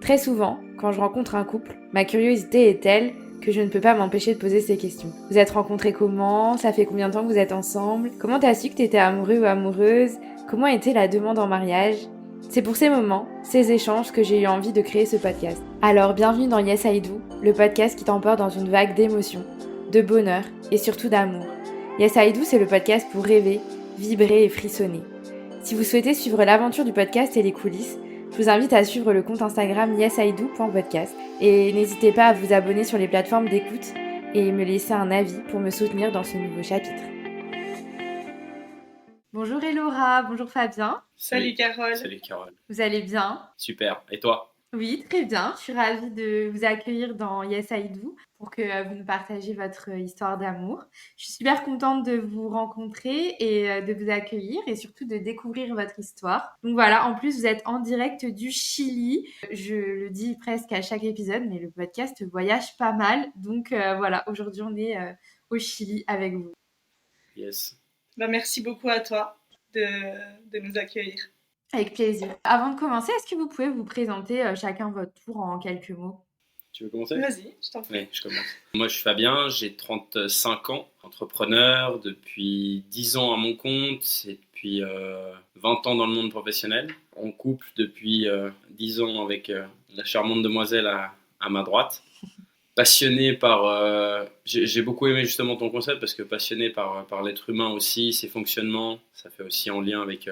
Très souvent, quand je rencontre un couple, ma curiosité est telle que je ne peux pas m'empêcher de poser ces questions. Vous êtes rencontrés comment? Ça fait combien de temps que vous êtes ensemble? Comment t'as su que t'étais amoureux ou amoureuse? Comment était la demande en mariage? C'est pour ces moments, ces échanges que j'ai eu envie de créer ce podcast. Alors bienvenue dans Yes I Do, le podcast qui t'emporte dans une vague d'émotions, de bonheur et surtout d'amour. Yes I Do, c'est le podcast pour rêver, vibrer et frissonner. Si vous souhaitez suivre l'aventure du podcast et les coulisses, je vous invite à suivre le compte Instagram yesido.podcast et n'hésitez pas à vous abonner sur les plateformes d'écoute et me laisser un avis pour me soutenir dans ce nouveau chapitre. Bonjour Elora, bonjour Fabien. Salut Carole. Salut Carole. Vous allez bien? Super. Et toi? Oui, très bien. Je suis ravie de vous accueillir dans Yes I Do pour que vous nous partagiez votre histoire d'amour. Je suis super contente de vous rencontrer et de vous accueillir et surtout de découvrir votre histoire. Donc voilà, en plus vous êtes en direct du Chili. Je le dis presque à chaque épisode, mais le podcast voyage pas mal. Donc voilà, aujourd'hui on est au Chili avec vous. Yes. Merci beaucoup à toi de nous accueillir. Avec plaisir. Avant de commencer, est-ce que vous pouvez vous présenter chacun votre tour en quelques mots? Tu veux commencer? Vas-y, je t'en prie. Oui, je commence. Moi, je suis Fabien, j'ai 35 ans, entrepreneur depuis 10 ans à mon compte et depuis 20 ans dans le monde professionnel. En couple depuis 10 ans avec la charmante demoiselle à ma droite. Passionné par... j'ai beaucoup aimé justement ton concept parce que passionné par l'être humain aussi, ses fonctionnements. Ça fait aussi en lien avec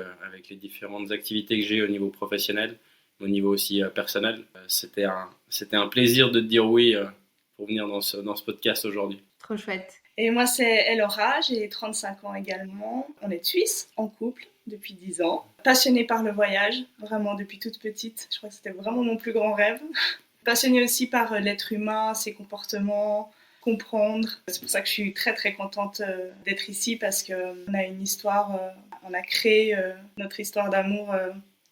les différentes activités que j'ai au niveau professionnel, au niveau aussi personnel. C'était un plaisir de te dire oui pour venir dans ce podcast aujourd'hui. Trop chouette. Et moi, c'est Elora, j'ai 35 ans également. On est de Suisse, en couple depuis 10 ans. Passionnée par le voyage, vraiment depuis toute petite. Je crois que c'était vraiment mon plus grand rêve. Passionnée aussi par l'être humain, ses comportements, comprendre. C'est pour ça que je suis très très contente d'être ici parce qu'on a une histoire, on a créé notre histoire d'amour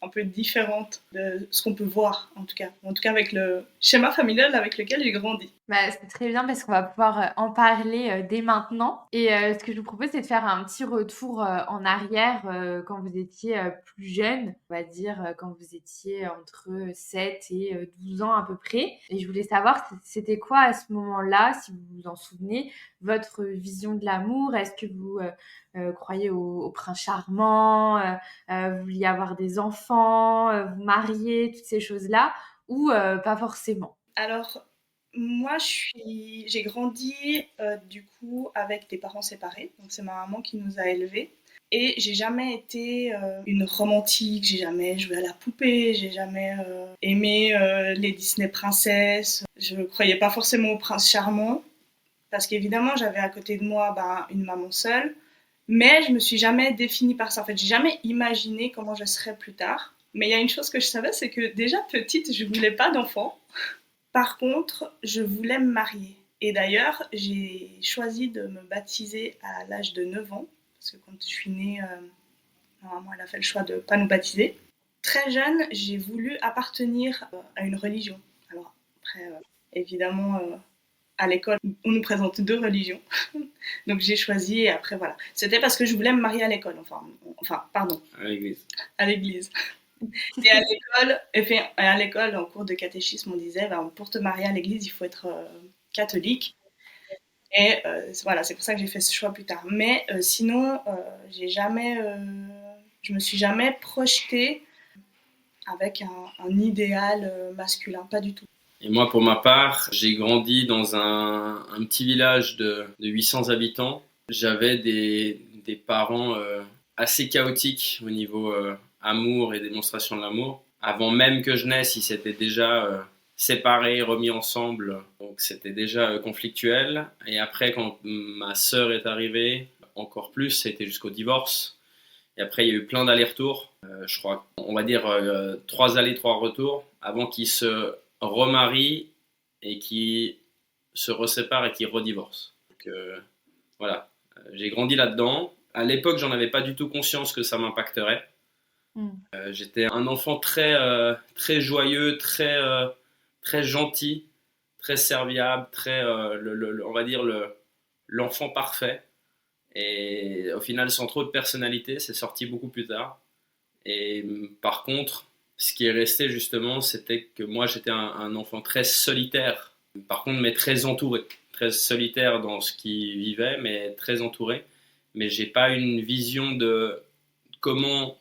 un peu différente de ce qu'on peut voir en tout cas avec le schéma familial avec lequel j'ai grandi. C'est très bien parce qu'on va pouvoir en parler dès maintenant. Et ce que je vous propose, c'est de faire un petit retour en arrière quand vous étiez plus jeune, on va dire quand vous étiez entre 7 et 12 ans à peu près. Et je voulais savoir, c'était quoi à ce moment-là, si vous vous en souvenez, votre vision de l'amour? Est-ce que vous croyez au prince charmant, vous vouliez avoir des enfants, vous marier, toutes ces choses-là, ou pas forcément? Alors, moi, j'ai grandi du coup avec des parents séparés. Donc, c'est ma maman qui nous a élevés. Et j'ai jamais été une romantique, j'ai jamais joué à la poupée, j'ai jamais aimé les Disney princesses. Je ne croyais pas forcément au prince charmant, parce qu'évidemment, j'avais à côté de moi une maman seule. Mais je me suis jamais définie par ça. En fait, j'ai jamais imaginé comment je serais plus tard. Mais il y a une chose que je savais, c'est que déjà petite, je voulais pas d'enfant. Par contre, je voulais me marier. Et d'ailleurs, j'ai choisi de me baptiser à l'âge de 9 ans, parce que quand je suis née, normalement, elle a fait le choix de ne pas nous baptiser. Très jeune, j'ai voulu appartenir à une religion. Alors après, évidemment, à l'école, on nous présente 2 religions. Donc j'ai choisi et après, voilà. C'était parce que je voulais me marier à l'école, pardon. À l'église. À l'église. Et à l'école, en cours de catéchisme, on disait, pour te marier à l'église, il faut être catholique. Et voilà, c'est pour ça que j'ai fait ce choix plus tard. Mais sinon, je me suis jamais projetée avec un idéal masculin, pas du tout. Et moi, pour ma part, j'ai grandi dans un petit village de 800 habitants. J'avais des parents assez chaotiques au niveau amour et démonstration de l'amour. Avant même que je naisse, ils s'étaient déjà séparés, remis ensemble. Donc c'était déjà conflictuel. Et après, quand ma sœur est arrivée, encore plus, c'était jusqu'au divorce. Et après, il y a eu plein d'allers-retours. Je crois, on va dire 3 allers, 3 retours, avant qu'ils se remarient et qu'ils se reséparent et qu'ils redivorcent. Donc voilà, j'ai grandi là-dedans. À l'époque, j'en avais pas du tout conscience que ça m'impacterait. J'étais un enfant très joyeux, très gentil, très serviable, très, on va dire l'enfant parfait. Et au final, sans trop de personnalité, c'est sorti beaucoup plus tard. Et par contre, Ce qui est resté justement, c'était que moi j'étais un enfant très solitaire, par contre mais très entouré, très solitaire dans ce qu'il vivait, mais très entouré. Mais j'ai pas une vision de comment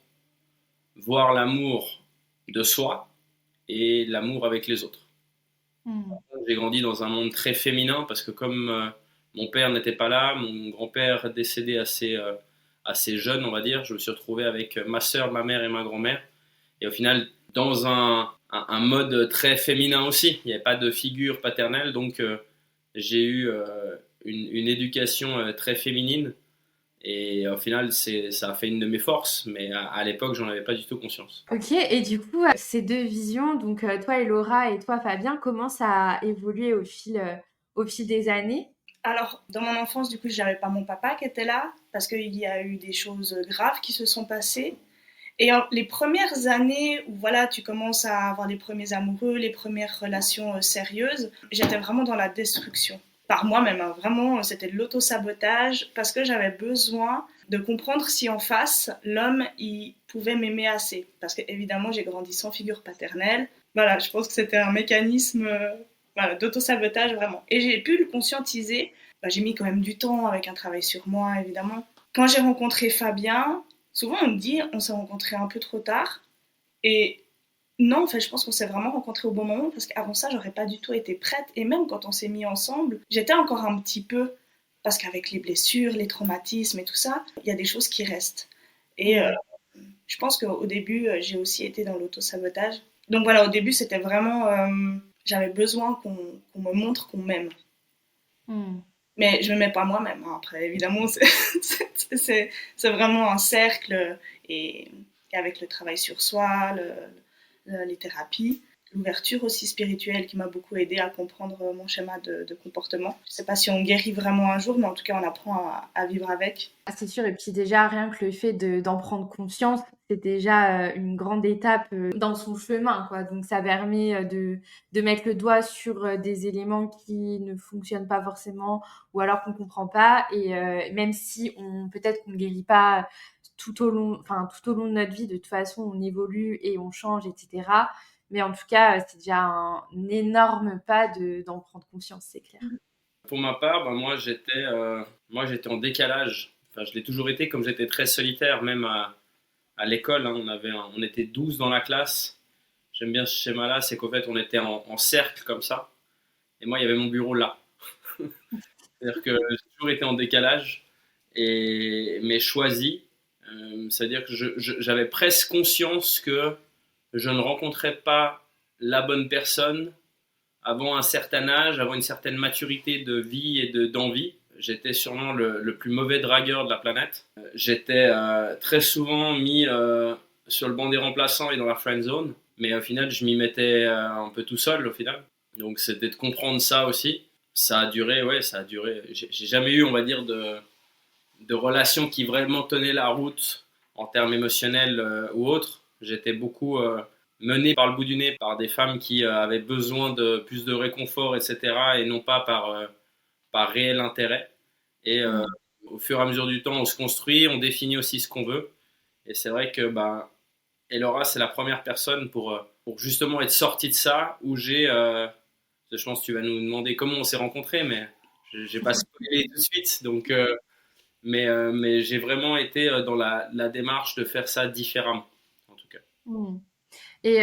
voir l'amour de soi et l'amour avec les autres. Hmm. J'ai grandi dans un monde très féminin parce que comme mon père n'était pas là, mon grand-père est décédé assez jeune, on va dire, je me suis retrouvé avec ma sœur, ma mère et ma grand-mère. Et au final, dans un mode très féminin aussi. Il n'y avait pas de figure paternelle, donc j'ai eu une éducation très féminine. Et au final, ça a fait une de mes forces, mais à l'époque, j'en avais pas du tout conscience. Ok, et du coup, ces deux visions, donc toi et Laura et toi Fabien, comment ça a évolué au fil des années? Alors, dans mon enfance, du coup, j'avais pas mon papa qui était là parce qu'il y a eu des choses graves qui se sont passées. Et les premières années où voilà, tu commences à avoir les premiers amoureux, les premières relations sérieuses, j'étais vraiment dans la destruction. Par moi-même, hein, vraiment, c'était de l'auto-sabotage parce que j'avais besoin de comprendre si en face, l'homme, il pouvait m'aimer assez. Parce que évidemment, j'ai grandi sans figure paternelle. Voilà, je pense que c'était un mécanisme voilà, d'auto-sabotage vraiment. Et j'ai pu le conscientiser. Bah, j'ai mis quand même du temps avec un travail sur moi, évidemment. Quand j'ai rencontré Fabien, souvent on me dit on s'est rencontrés un peu trop tard. Et non, en fait, je pense qu'on s'est vraiment rencontrés au bon moment parce qu'avant ça, j'aurais pas du tout été prête. Et même quand on s'est mis ensemble, j'étais encore un petit peu, parce qu'avec les blessures, les traumatismes et tout ça, il y a des choses qui restent. Et je pense qu'au début, j'ai aussi été dans l'auto-sabotage. Donc voilà, au début, c'était vraiment, j'avais besoin qu'on me montre qu'on m'aime. Hmm. Mais je ne me mets pas moi-même, hein. Après, évidemment, c'est vraiment un cercle. Et avec le travail sur soi, les thérapies, l'ouverture aussi spirituelle qui m'a beaucoup aidé à comprendre mon schéma de comportement. Je ne sais pas si on guérit vraiment un jour, mais en tout cas, on apprend à vivre avec. Ah, c'est sûr, et puis déjà, rien que le fait d'en prendre conscience, c'est déjà une grande étape dans son chemin, quoi. Donc ça permet de mettre le doigt sur des éléments qui ne fonctionnent pas forcément ou alors qu'on comprend pas. Et même si peut-être qu'on ne guérit pas tout au long de notre vie, de toute façon, on évolue et on change, etc. Mais en tout cas, c'est déjà un énorme pas d'en prendre conscience, c'est clair. Pour ma part, bah, moi j'étais en décalage. Enfin, je l'ai toujours été, comme j'étais très solitaire, même à l'école, hein, on était 12 dans la classe. J'aime bien ce schéma-là, c'est qu'en fait on était en cercle comme ça. Et moi, il y avait mon bureau là. C'est-à-dire que j'ai toujours été en décalage, mais choisi. C'est-à-dire que j'avais presque conscience que je ne rencontrais pas la bonne personne avant un certain âge, avant une certaine maturité de vie et d'envie. J'étais sûrement le plus mauvais dragueur de la planète. J'étais très souvent mis sur le banc des remplaçants et dans la friend zone, mais au final, je m'y mettais un peu tout seul au final. Donc c'était de comprendre ça aussi. Ça a duré, ouais, ça a duré. J'ai jamais eu, on va dire, de relation qui vraiment tenait la route en termes émotionnels ou autres. J'étais beaucoup mené par le bout du nez par des femmes qui avaient besoin de plus de réconfort, etc., et non pas par réel intérêt. Et au fur et à mesure du temps, on se construit, on définit aussi ce qu'on veut. Et c'est vrai que bah, Elora, c'est la première personne pour justement être sorti de ça, où je pense que tu vas nous demander comment on s'est rencontrés, mais j'ai pas spoilé tout de suite. Donc, mais j'ai vraiment été dans la démarche de faire ça différemment, en tout cas. Hmm. Et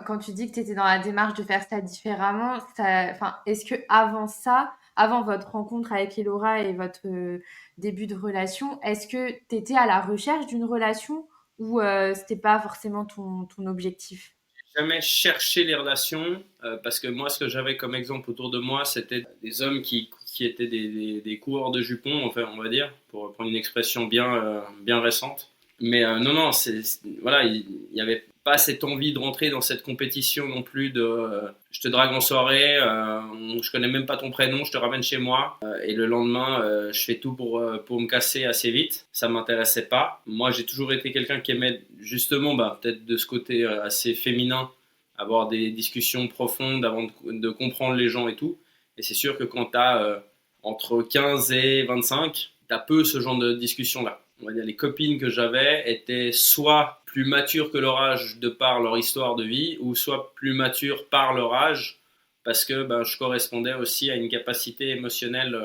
quand tu dis que tu étais dans la démarche de faire ça différemment, enfin, est-ce que avant ça, avant votre rencontre avec Elora et votre début de relation, est-ce que tu étais à la recherche d'une relation ou c'était pas forcément ton objectif? Jamais cherché les relations parce que moi, ce que j'avais comme exemple autour de moi, c'était des hommes qui étaient des coureurs de jupons, enfin, on va dire, pour prendre une expression bien récente. Mais non, non, voilà, il n'y avait pas cette envie de rentrer dans cette compétition non plus de je te drague en soirée, je connais même pas ton prénom, je te ramène chez moi et le lendemain je fais tout pour me casser assez vite. Ça m'intéressait pas. Moi j'ai toujours été quelqu'un qui aimait justement bah, peut-être de ce côté assez féminin, avoir des discussions profondes avant de comprendre les gens et tout. Et c'est sûr que quand tu as entre 15 et 25, tu as peu ce genre de discussion là. On va dire les copines que j'avais étaient soit plus matures que leur âge de par leur histoire de vie, ou soit plus matures par leur âge, parce que je correspondais aussi à une capacité émotionnelle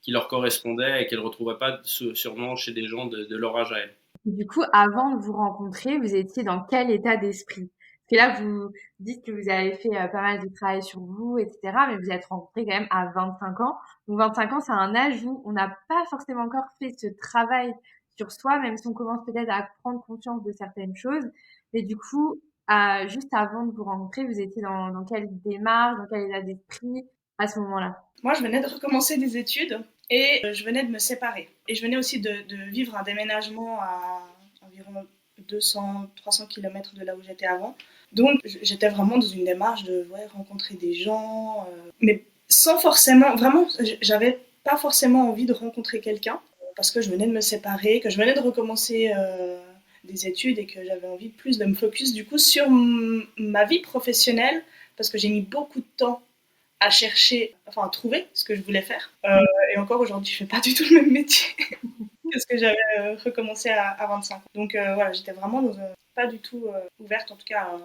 qui leur correspondait et qu'elles ne retrouvaient pas sûrement chez des gens de leur âge à elles. Du coup, avant de vous rencontrer, vous étiez dans quel état d'esprit? Parce que là, vous dites que vous avez fait pas mal de travail sur vous, etc. Mais vous êtes rencontrés quand même à 25 ans. Donc 25 ans, c'est un âge où on n'a pas forcément encore fait ce travail sur soi, même si on commence peut-être à prendre conscience de certaines choses. Mais du coup, juste avant de vous rencontrer, vous étiez dans quelle démarche, dans quel état d'esprit à ce moment-là? Moi, je venais de recommencer des études et je venais de me séparer. Et je venais aussi de vivre un déménagement à environ 200-300 km de là où j'étais avant. Donc, j'étais vraiment dans une démarche de rencontrer des gens, mais sans forcément, vraiment, j'avais pas forcément envie de rencontrer quelqu'un parce que je venais de me séparer, que je venais de recommencer des études et que j'avais envie plus de me focus du coup sur ma vie professionnelle parce que j'ai mis beaucoup de temps à chercher, enfin à trouver ce que je voulais faire. Et encore aujourd'hui, je fais pas du tout le même métier que ce que j'avais recommencé à 25 ans. Donc voilà, j'étais vraiment pas du tout ouverte, en tout cas, à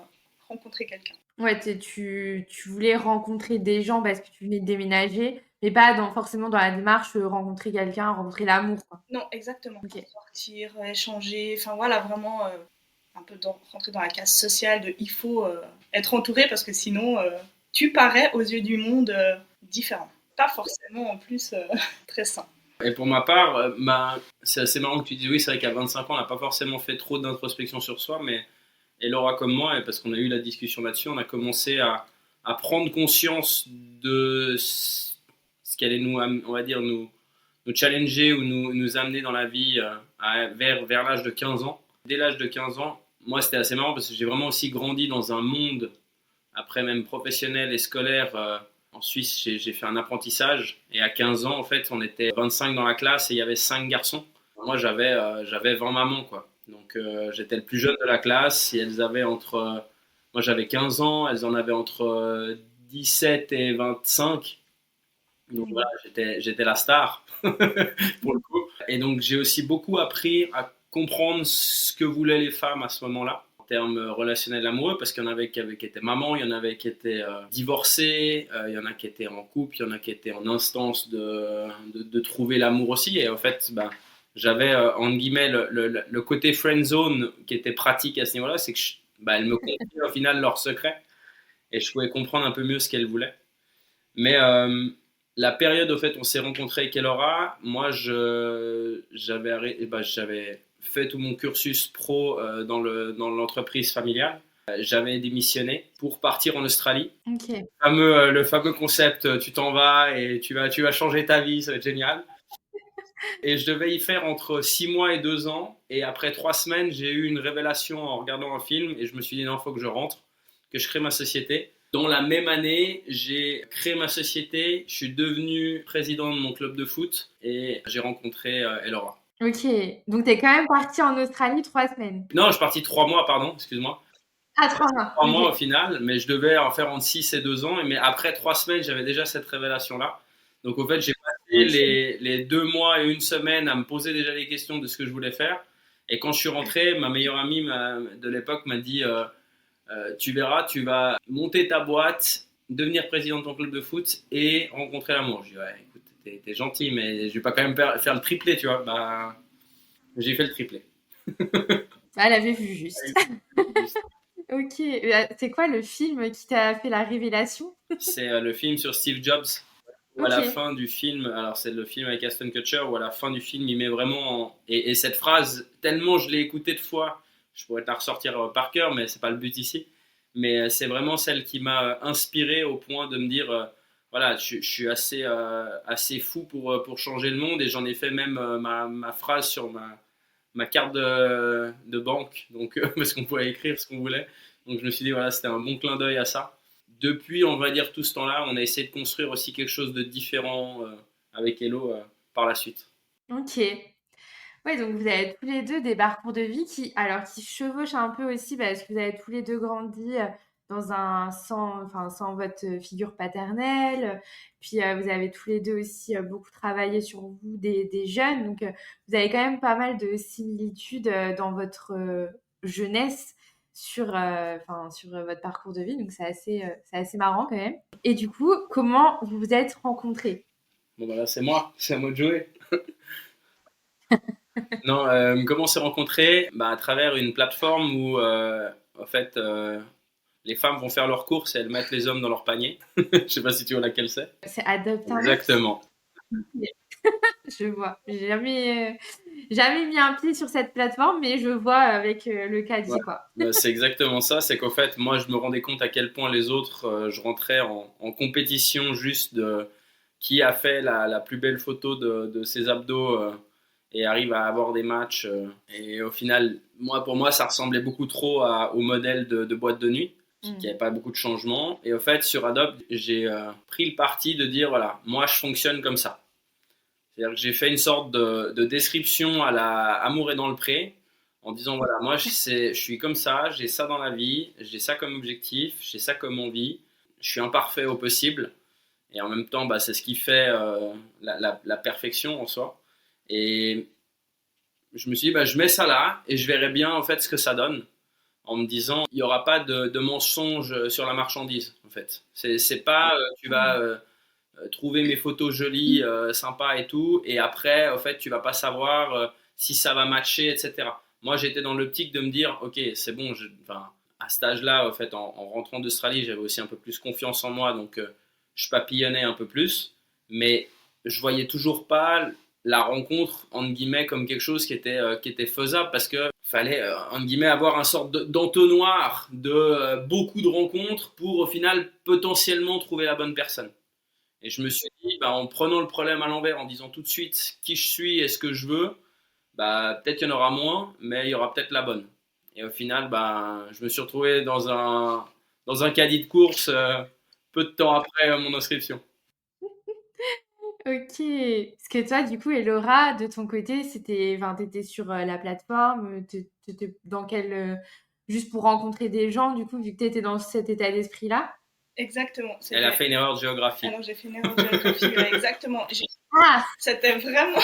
rencontrer quelqu'un. Ouais, tu voulais rencontrer des gens parce que tu venais de déménager, mais pas forcément dans la démarche rencontrer quelqu'un, rencontrer l'amour, quoi. Non, exactement. Ok. Sortir, échanger, enfin voilà, vraiment un peu rentrer dans la case sociale de il faut être entouré parce que sinon tu parais aux yeux du monde différent. Pas forcément en plus très sain. Et pour ma part, c'est assez marrant que tu dises oui, c'est vrai qu'à 25 ans, on n'a pas forcément fait trop d'introspection sur soi, mais et Laura comme moi, et parce qu'on a eu la discussion là-dessus, on a commencé à prendre conscience de ce qui allait on va dire, nous challenger ou nous amener dans la vie vers l'âge de 15 ans. Dès l'âge de 15 ans, moi c'était assez marrant parce que j'ai vraiment aussi grandi dans un monde, après même professionnel et scolaire. En Suisse, j'ai fait un apprentissage et à 15 ans, en fait, on était 25 dans la classe et il y avait 5 garçons. Moi, j'avais 20 mamans, quoi. Donc, j'étais le plus jeune de la classe et elles avaient moi, j'avais 15 ans, elles en avaient entre 17 et 25. Donc, voilà, j'étais la star, pour le coup. Et donc, j'ai aussi beaucoup appris à comprendre ce que voulaient les femmes à ce moment-là termes relationnels amoureux, parce qu'il y en avait qui étaient mamans, il y en avait qui étaient divorcés, il y en a qui étaient en couple, il y en a qui étaient en instance de trouver l'amour aussi. Et en fait, j'avais, entre guillemets, le côté friend zone qui était pratique à ce niveau-là, c'est que elles me confiaient au final leurs secrets et je pouvais comprendre un peu mieux ce qu'elles voulaient. Mais la période, au fait, on s'est rencontrés avec Elora, moi, j'avais fait tout mon cursus pro dans l'entreprise familiale. J'avais démissionné pour partir en Australie. Ok. Le fameux concept, tu t'en vas et tu vas changer ta vie, ça va être génial. Et je devais y faire entre 6 mois et 2 ans. Et après 3 semaines, j'ai eu une révélation en regardant un film et je me suis dit non, il faut que je rentre, que je crée ma société. Dans la même année, j'ai créé ma société, je suis devenu président de mon club de foot et j'ai rencontré Elora. Ok, donc t'es quand même parti en Australie 3 semaines. Non, je suis parti 3 mois, pardon, excuse-moi. Ah, 3 mois. 3 mois Ok. au final, mais je devais en faire entre 6 et 2 ans. Mais après 3 semaines, j'avais déjà cette révélation-là. Donc au fait, j'ai passé les 2 mois et 1 semaine à me poser déjà les questions de ce que je voulais faire. Et quand je suis rentré, ma meilleure amie de l'époque m'a dit tu verras, tu vas monter ta boîte, devenir président de ton club de foot et rencontrer l'amour. Je dis ouais, écoute, t'es gentil, mais je vais pas quand même faire le triplé, tu vois. J'ai fait le triplé. Elle avait vu juste. Ok, c'est quoi le film qui t'a fait la révélation? C'est le film sur Steve Jobs. Où à la Ok. fin du film, alors c'est le film avec Aston Kutcher, où à la fin du film, il met vraiment. Et cette phrase, tellement je l'ai écoutée de fois, je pourrais te la ressortir par cœur, mais c'est pas le but ici. Mais c'est vraiment celle qui m'a inspiré au point de me dire voilà, je suis assez fou pour changer le monde, et j'en ai fait même ma phrase sur ma carte de banque, donc, parce qu'on pouvait écrire ce qu'on voulait. Donc je me suis dit, voilà, c'était un bon clin d'œil à ça. Depuis, on va dire, tout ce temps-là, on a essayé de construire aussi quelque chose de différent avec Hello par la suite. Ok. Ouais, donc vous avez tous les deux des parcours de vie qui chevauchent un peu aussi parce que vous avez tous les deux grandi sans votre figure paternelle. Puis vous avez tous les deux aussi beaucoup travaillé sur vous des jeunes. Donc vous avez quand même pas mal de similitudes dans votre jeunesse sur votre parcours de vie, donc c'est assez marrant quand même. Et du coup, comment vous vous êtes rencontrés? Bon, bah là, c'est à moi de jouer. Non, comment on s'est rencontrés? Bah, à travers une plateforme où, en fait, les femmes vont faire leurs courses et elles mettent les hommes dans leur panier. Je sais pas si tu vois laquelle c'est. C'est Adopt un Ex? Exactement. Je vois. J'ai jamais mis un pied sur cette plateforme, mais je vois avec le Ouais. caddie, quoi. Bah, c'est exactement ça. C'est qu'en fait, moi, je me rendais compte à quel point les autres, je rentrais en compétition juste de qui a fait la plus belle photo de ses abdos et arrive à avoir des matchs. Et au final, pour moi, ça ressemblait beaucoup trop au modèle de boîte de nuit, qui n'avait pas beaucoup de changements. Et au fait, sur Adobe, j'ai pris le parti de dire, voilà, moi, je fonctionne comme ça. C'est-à-dire que j'ai fait une sorte de description à la Amour est dans le pré, en disant, voilà, moi, je suis comme ça, j'ai ça dans la vie, j'ai ça comme objectif, j'ai ça comme envie, je suis imparfait au possible. Et en même temps, bah, c'est ce qui fait la perfection en soi. Et je me suis dit, bah, je mets ça là et je verrai bien en fait ce que ça donne. En me disant, il n'y aura pas de mensonge sur la marchandise. En fait, c'est pas tu vas trouver mes photos jolies, sympas et tout, et après, en fait, tu vas pas savoir si ça va matcher, etc. Moi, j'étais dans l'optique de me dire, ok, c'est bon. Enfin, à cet âge-là, en fait, en rentrant d'Australie, j'avais aussi un peu plus confiance en moi, donc je papillonnais un peu plus, mais je voyais toujours pas la rencontre entre guillemets comme quelque chose qui était faisable parce que fallait entre guillemets avoir un sorte d'entonnoir de beaucoup de rencontres pour au final potentiellement trouver la bonne personne. Et je me suis dit, bah, en prenant le problème à l'envers, en disant tout de suite qui je suis et ce que je veux, bah, peut-être qu'il y en aura moins, mais il y aura peut-être la bonne. Et au final, bah, je me suis retrouvé dans un caddie de course peu de temps après mon inscription. Ok. Parce que toi, du coup, Elora, de ton côté, t'étais sur la plateforme, t'étais dans juste pour rencontrer des gens, du coup, vu que t'étais dans cet état d'esprit-là. Exactement. Elle a fait une erreur de géographie. Alors j'ai fait une erreur de géographie, ouais, exactement. Ah! C'était vraiment.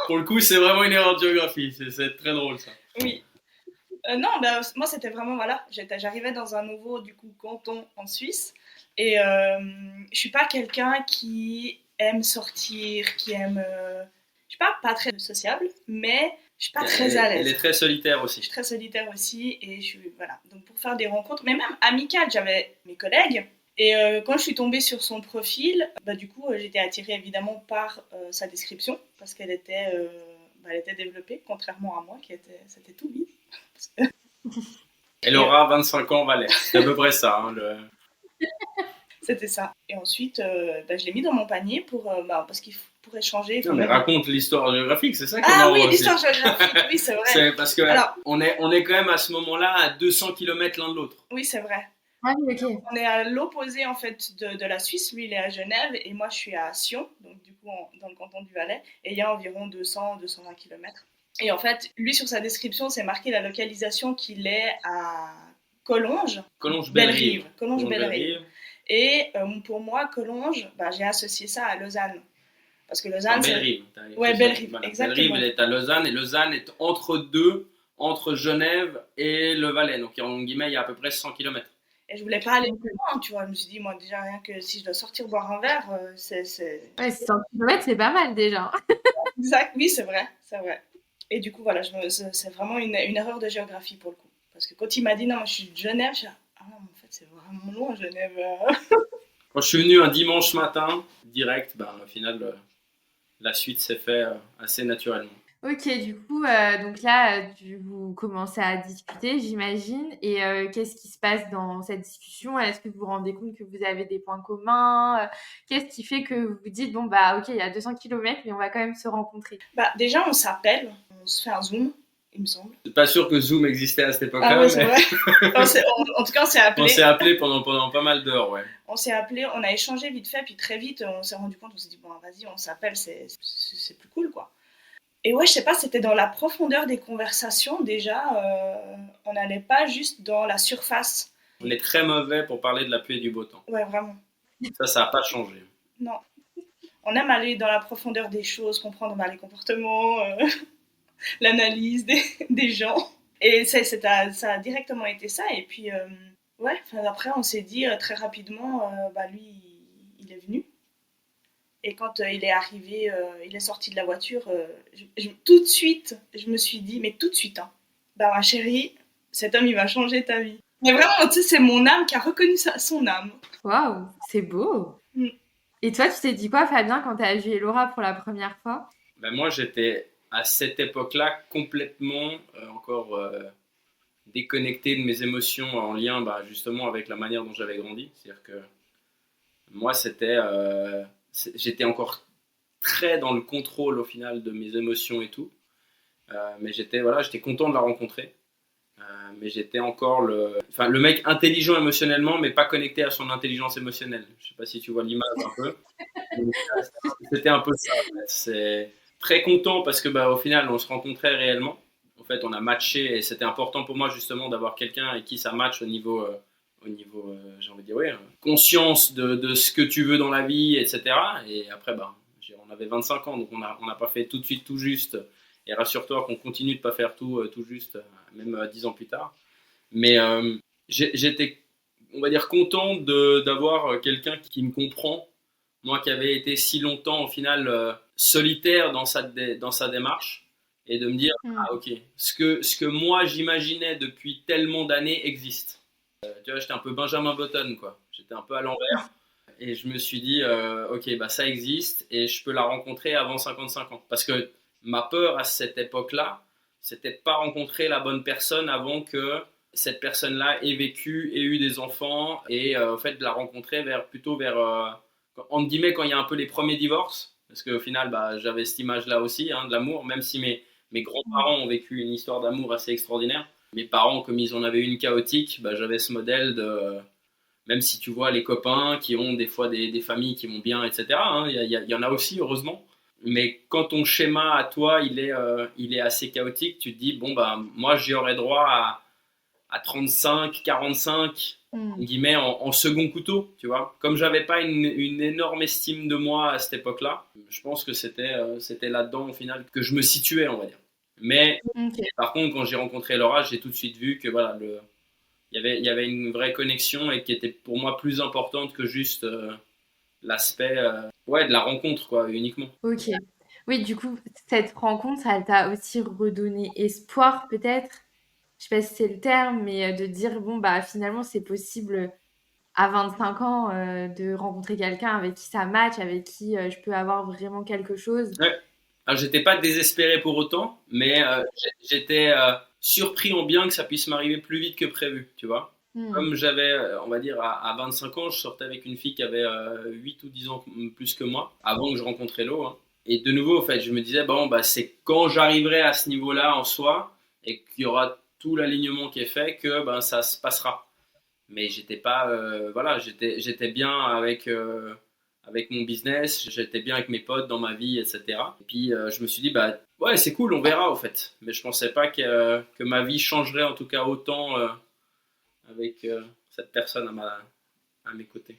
Pour le coup, c'est vraiment une erreur de géographie. C'est très drôle ça. Oui. Non, bah, moi c'était vraiment voilà. J'arrivais dans un nouveau du coup canton en Suisse et je suis pas quelqu'un qui aime sortir, qui aime. Je suis pas très sociable, mais je suis pas très à l'aise. Elle est très solitaire aussi. Je suis très solitaire aussi et je suis voilà. Donc pour faire des rencontres, mais même amicales, j'avais mes collègues. Et quand je suis tombée sur son profil, bah, du coup, j'étais attirée évidemment par sa description, parce qu'elle était, elle était développée, contrairement à moi, c'était tout vide. Elle aura 25 ans, Valère. C'est à peu près ça. Hein, C'était ça. Et ensuite, je l'ai mis dans mon panier parce qu'il pour échanger. Non, mais raconte l'histoire géographique, c'est ça. Ah oui, l'histoire géographique, oui, c'est vrai. C'est parce que on est quand même à ce moment-là à 200 km l'un de l'autre. Oui, c'est vrai. Ah oui, ok. On est à l'opposé en fait de la Suisse. Lui, il est à Genève et moi, je suis à Sion, donc du coup dans le canton du Valais. Et il y a environ 200-220 km. Et en fait, lui, sur sa description, c'est marqué la localisation qu'il est à Collonges. Collonges-Bellerive. Collonges-Bellerive. Et pour moi, Collonges, j'ai associé ça à Lausanne. Parce que Lausanne, c'est... Bellerive. Ouais, Bellerive, voilà. exactement. Bellerive, elle est à Lausanne, et Lausanne est entre Genève et le Valais. Donc, en guillemets, il y a à peu près 100 km. Et je voulais pas aller plus loin, tu vois. Je me suis dit, moi, déjà, rien que si je dois sortir boire un verre, c'est... Ouais, 100 km, c'est pas mal déjà. Exact, oui, c'est vrai, c'est vrai. Et du coup, voilà, c'est vraiment une erreur de géographie pour le coup. Parce que quand il m'a dit, non, moi, je suis de Genève, je suis ah non, en fait, c'est vraiment loin, Genève. Quand je suis venu un dimanche matin, direct, au final, la suite s'est fait assez naturellement. Ok, du coup, donc là, vous commencez à discuter, j'imagine. Et qu'est-ce qui se passe dans cette discussion? Est-ce que vous vous rendez compte que vous avez des points communs? Qu'est-ce qui fait que vous vous dites, bon, ok, il y a 200 km, mais on va quand même se rencontrer? Déjà, on s'appelle, on se fait un Zoom, il me semble. Je suis pas sûr que Zoom existait à cette époque-là. Ah ouais, c'est vrai. En tout cas, on s'est appelé. On s'est appelé pendant pas mal d'heures, ouais. On s'est appelé, on a échangé vite fait, puis très vite, on s'est rendu compte, on s'est dit, bon, vas-y, on s'appelle, c'est plus cool, quoi. Et ouais, je sais pas, c'était dans la profondeur des conversations, déjà, on n'allait pas juste dans la surface. On est très mauvais pour parler de la pluie et du beau temps. Ouais, vraiment. Ça n'a pas changé. Non. On aime aller dans la profondeur des choses, comprendre les comportements, l'analyse des gens. Et ça a directement été ça. Et puis, après, on s'est dit très rapidement, lui, il est venu. Et quand il est arrivé, il est sorti de la voiture, tout de suite, je me suis dit, mais tout de suite, hein, ma chérie, cet homme, il va changer ta vie. Mais vraiment, tu sais, c'est mon âme qui a reconnu son âme. Waouh, c'est beau. Et toi, tu t'es dit quoi, Fabien, quand t'as vu Laura pour la première fois? Moi, j'étais à cette époque-là complètement encore déconnecté de mes émotions en lien justement avec la manière dont j'avais grandi. C'est-à-dire que moi, j'étais encore très dans le contrôle au final de mes émotions et tout. Mais j'étais content de la rencontrer. Mais j'étais encore le mec intelligent émotionnellement, mais pas connecté à son intelligence émotionnelle. Je sais pas si tu vois l'image un peu. Donc, c'était un peu ça. En fait. C'est très content parce que au final, on se rencontrait réellement. En fait, on a matché et c'était important pour moi justement d'avoir quelqu'un avec qui ça match au niveau, j'ai envie de dire, conscience de ce que tu veux dans la vie, etc. Et après, on avait 25 ans, donc on n'a pas fait tout de suite tout juste. Et rassure-toi qu'on continue de pas faire tout juste, même 10 ans plus tard. Mais j'étais, on va dire, content d'avoir quelqu'un qui me comprend. Moi qui avais été si longtemps, au final, solitaire dans sa démarche. Et de me dire, ok, ce que moi j'imaginais depuis tellement d'années existe. Tu vois, j'étais un peu Benjamin Button, quoi. J'étais un peu à l'envers. Et je me suis dit, ok, ça existe et je peux la rencontrer avant 55 ans. Parce que ma peur à cette époque-là, c'était de pas rencontrer la bonne personne avant que cette personne-là ait vécu, ait eu des enfants et en fait de la rencontrer plutôt vers entre guillemets quand il y a un peu les premiers divorces. Parce qu'au final, j'avais cette image-là aussi, de l'amour, même si mes grands-parents ont vécu une histoire d'amour assez extraordinaire. Mes parents, comme ils en avaient une chaotique, j'avais ce modèle de même si tu vois les copains qui ont des fois des familles qui vont bien, etc. Il y en a aussi, heureusement. Mais quand ton schéma à toi, il est assez chaotique, tu te dis, moi, j'y aurais droit à 35, 45, guillemets, en second couteau, tu vois. Comme j'avais pas une énorme estime de moi à cette époque-là, je pense que c'était là-dedans, au final, que je me situais, on va dire. Mais par contre, quand j'ai rencontré Laura, j'ai tout de suite vu que il y avait une vraie connexion et qui était pour moi plus importante que juste l'aspect de la rencontre, quoi, uniquement. Ok. Oui, du coup, cette rencontre, ça t'a aussi redonné espoir, peut-être. Je sais pas si c'est le terme, mais de dire, finalement, c'est possible à 25 ans de rencontrer quelqu'un avec qui ça match, avec qui je peux avoir vraiment quelque chose. Ouais. Alors, j'étais pas désespéré pour autant, mais j'étais surpris en bien que ça puisse m'arriver plus vite que prévu, tu vois. Comme j'avais, on va dire, à 25 ans, je sortais avec une fille qui avait 8 ou 10 ans plus que moi, avant que je rencontre Hello. Et de nouveau, en fait, je me disais, c'est quand j'arriverai à ce niveau-là en soi et qu'il y aura tout l'alignement qui est fait que ça se passera. Mais j'étais pas, j'étais bien avec mon business, j'étais bien avec mes potes dans ma vie, etc. Et puis je me suis dit, ouais, c'est cool, on verra, au fait. Mais je pensais pas que ma vie changerait, en tout cas, autant avec cette personne à mes côtés.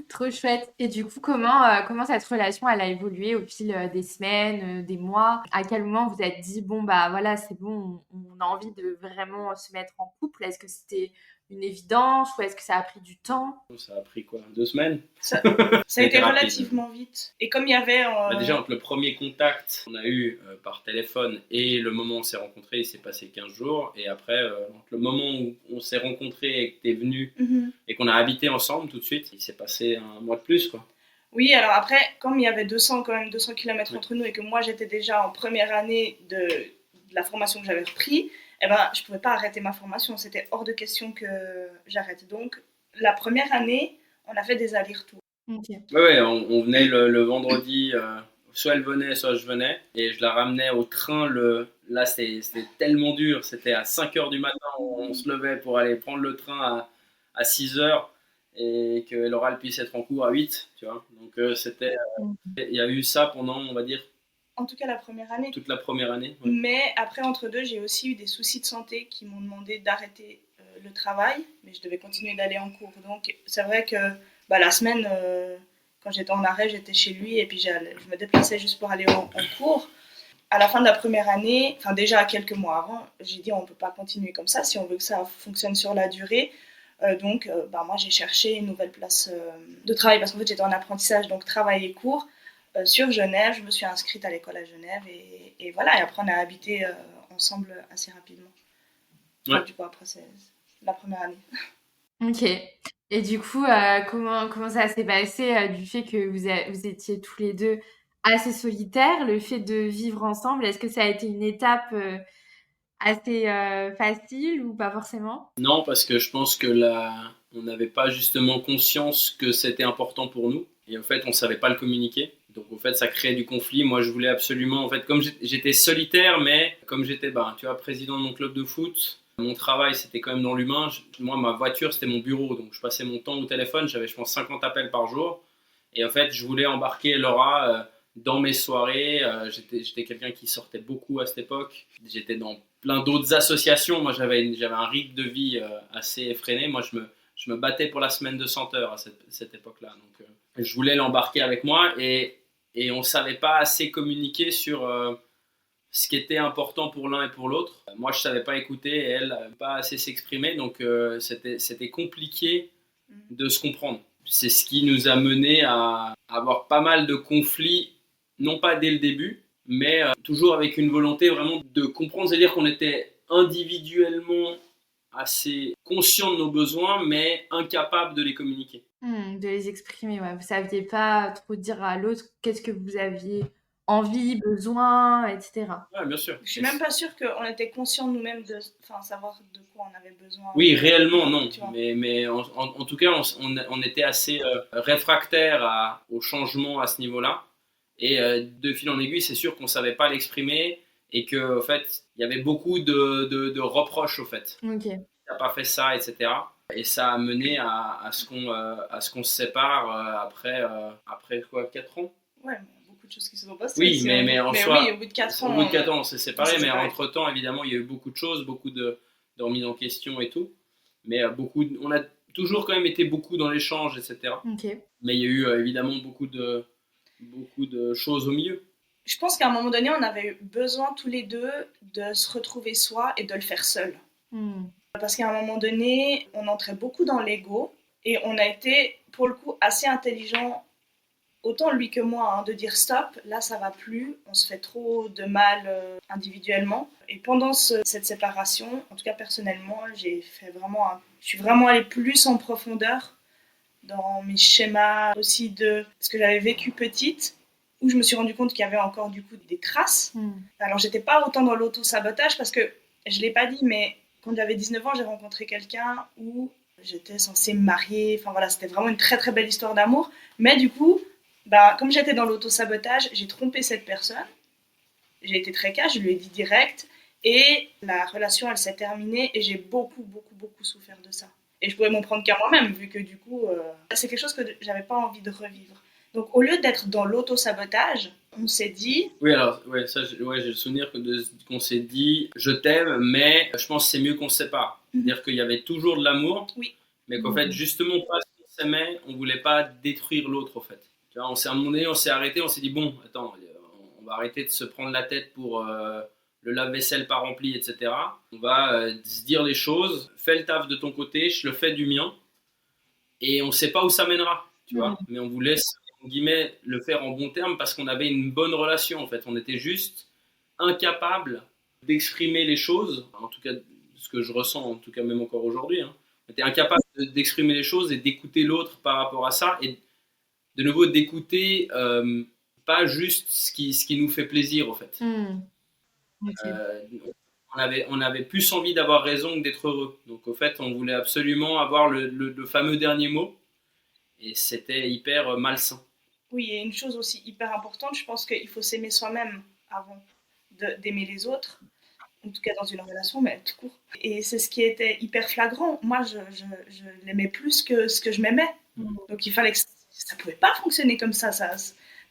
Trop chouette. Et du coup, comment cette relation, elle a évolué au fil des semaines, des mois? À quel moment vous êtes dit, voilà, c'est bon, on a envie de vraiment se mettre en couple? Est-ce que c'était une évidence ou est-ce que ça a pris du temps? Ça a pris quoi, 2 semaines? Ça a été relativement vite. Et comme il y avait... déjà, entre le premier contact qu'on a eu par téléphone et le moment où on s'est rencontrés, il s'est passé 15 jours. Et après, entre le moment où on s'est rencontrés et que tu es venu et qu'on a habité ensemble tout de suite, il s'est passé un mois de plus, quoi. Oui, alors après, comme il y avait 200 km entre nous et que moi j'étais déjà en première année de la formation que j'avais repris, je pouvais pas arrêter ma formation. C'était hors de question que j'arrête. Donc, la première année, on a fait des allers-retours. Okay. Ouais, on venait le vendredi, soit elle venait, soit je venais, et je la ramenais au train. Là, c'était tellement dur, c'était à 5h du matin, on se levait pour aller prendre le train à 6h, et que l'oral puisse être en cours à 8, tu vois. Donc, il y a eu ça pendant, on va dire, en tout cas la première année. Toute la première année. Ouais. Mais après, entre deux, j'ai aussi eu des soucis de santé qui m'ont demandé d'arrêter le travail, mais je devais continuer d'aller en cours. Donc, c'est vrai que la semaine, quand j'étais en arrêt, j'étais chez lui et puis je me déplaçais juste pour aller en cours. à la fin de la première année, enfin déjà quelques mois avant, j'ai dit on ne peut pas continuer comme ça si on veut que ça fonctionne sur la durée. Donc moi j'ai cherché une nouvelle place de travail parce qu'en fait j'étais en apprentissage, donc travail et cours sur Genève. Je me suis inscrite à l'école à Genève et voilà, et après on a habité ensemble assez rapidement. Ouais. Du coup après c'est la première année. Ok. Et du coup, comment ça s'est passé du fait que vous étiez tous les deux assez solitaires, le fait de vivre ensemble, est-ce que ça a été une étape assez facile ou pas forcément? Non, parce que je pense que là, on n'avait pas justement conscience que c'était important pour nous. Et en fait, on savait pas le communiquer. Donc, en fait, ça créait du conflit. Moi, je voulais absolument, en fait, comme j'étais solitaire, mais comme j'étais, tu vois, président de mon club de foot, mon travail, c'était quand même dans l'humain. Moi, ma voiture, c'était mon bureau. Donc, je passais mon temps au téléphone. J'avais, je pense, 50 appels par jour. Et en fait, je voulais embarquer Laura dans mes soirées. J'étais quelqu'un qui sortait beaucoup à cette époque. J'étais dans plein d'autres associations. Moi, j'avais un rythme de vie assez effréné. Moi, je me battais pour la semaine de 100 heures à cette époque-là. Donc, je voulais l'embarquer avec moi et on ne savait pas assez communiquer sur ce qui était important pour l'un et pour l'autre. Moi, je ne savais pas écouter et elle, pas assez s'exprimer. Donc, c'était compliqué de se comprendre. C'est ce qui nous a mené à avoir pas mal de conflits, non pas dès le début, mais toujours avec une volonté vraiment de comprendre, c'est-à-dire qu'on était individuellement assez conscients de nos besoins, mais incapables de les communiquer. De les exprimer, ouais. Vous saviez pas trop dire à l'autre qu'est-ce que vous aviez envie, besoin, etc. Ouais, bien sûr. Je suis même pas sûre qu'on était conscients de nous-mêmes de savoir de quoi on avait besoin. Oui, réellement, non. Tu vois. Mais en tout cas, on était assez réfractaires au changement à ce niveau-là. Et de fil en aiguille, c'est sûr qu'on ne savait pas l'exprimer et qu'en en fait, il y avait beaucoup de reproches au fait. Ok. Tu n'as pas fait ça, etc. Et ça a mené à ce qu'on se sépare après quoi, 4 ans. Ouais, beaucoup de choses qui se sont passées. Oui, mais en mais soi, oui, au bout de 4 ans. au bout de 4 ans, on s'est séparés, mais séparés. entre-temps, évidemment, il y a eu beaucoup de choses, beaucoup de remise en question et tout. Mais on a toujours quand même été beaucoup dans l'échange, etc. Ok. Mais il y a eu évidemment beaucoup de choses au milieu. Je pense qu'à un moment donné, on avait eu besoin tous les deux de se retrouver soi et de le faire seul. Parce qu'à un moment donné, on entrait beaucoup dans l'ego et on a été, pour le coup, assez intelligent, autant lui que moi, de dire stop, là ça va plus, on se fait trop de mal individuellement. Et pendant cette séparation, en tout cas personnellement, je suis vraiment allée plus en profondeur dans mes schémas aussi de ce que j'avais vécu petite, où je me suis rendu compte qu'il y avait encore du coup des traces. Alors j'étais pas autant dans l'auto-sabotage parce que je l'ai pas dit, mais quand j'avais 19 ans, j'ai rencontré quelqu'un où j'étais censée me marier. Enfin voilà, c'était vraiment une très très belle histoire d'amour. Mais du coup, comme j'étais dans l'auto-sabotage, j'ai trompé cette personne. J'ai été très cash, je lui ai dit direct. Et la relation, elle s'est terminée et j'ai beaucoup, beaucoup, beaucoup souffert de ça. Et je pouvais m'en prendre qu'à moi-même, vu que du coup, c'est quelque chose que j'avais pas envie de revivre. Donc au lieu d'être dans l'auto-sabotage, on s'est dit... Oui, alors, ouais, ça, j'ai le souvenir qu'on s'ait dit, je t'aime, mais je pense que c'est mieux qu'on se sépare. C'est-à-dire qu'il y avait toujours de l'amour, oui. Mais qu'en fait, justement, parce qu'on s'aimait, on voulait pas détruire l'autre, en fait. Tu vois, à un moment donné, on s'est arrêté, on s'est dit, bon, attends, on va arrêter de se prendre la tête pour le lave-vaisselle pas rempli, etc. On va se dire les choses, fais le taf de ton côté, je le fais du mien, et on sait pas où ça mènera, tu vois. Mais on vous laisse, en guillemets, le faire en bon terme parce qu'on avait une bonne relation, en fait. On était juste incapables d'exprimer les choses, en tout cas, ce que je ressens, en tout cas, même encore aujourd'hui, hein. On était incapable d'exprimer les choses et d'écouter l'autre par rapport à ça, et de nouveau d'écouter pas juste ce qui nous fait plaisir, en fait. Okay. On avait plus envie d'avoir raison que d'être heureux. Donc, au fait, on voulait absolument avoir le fameux dernier mot, et c'était hyper malsain. Oui, et une chose aussi hyper importante, je pense qu'il faut s'aimer soi-même avant d'aimer les autres. En tout cas dans une relation, mais tout court. Et c'est ce qui était hyper flagrant. Moi, je l'aimais plus que ce que je m'aimais. Donc il fallait que ça pouvait pas fonctionner comme ça.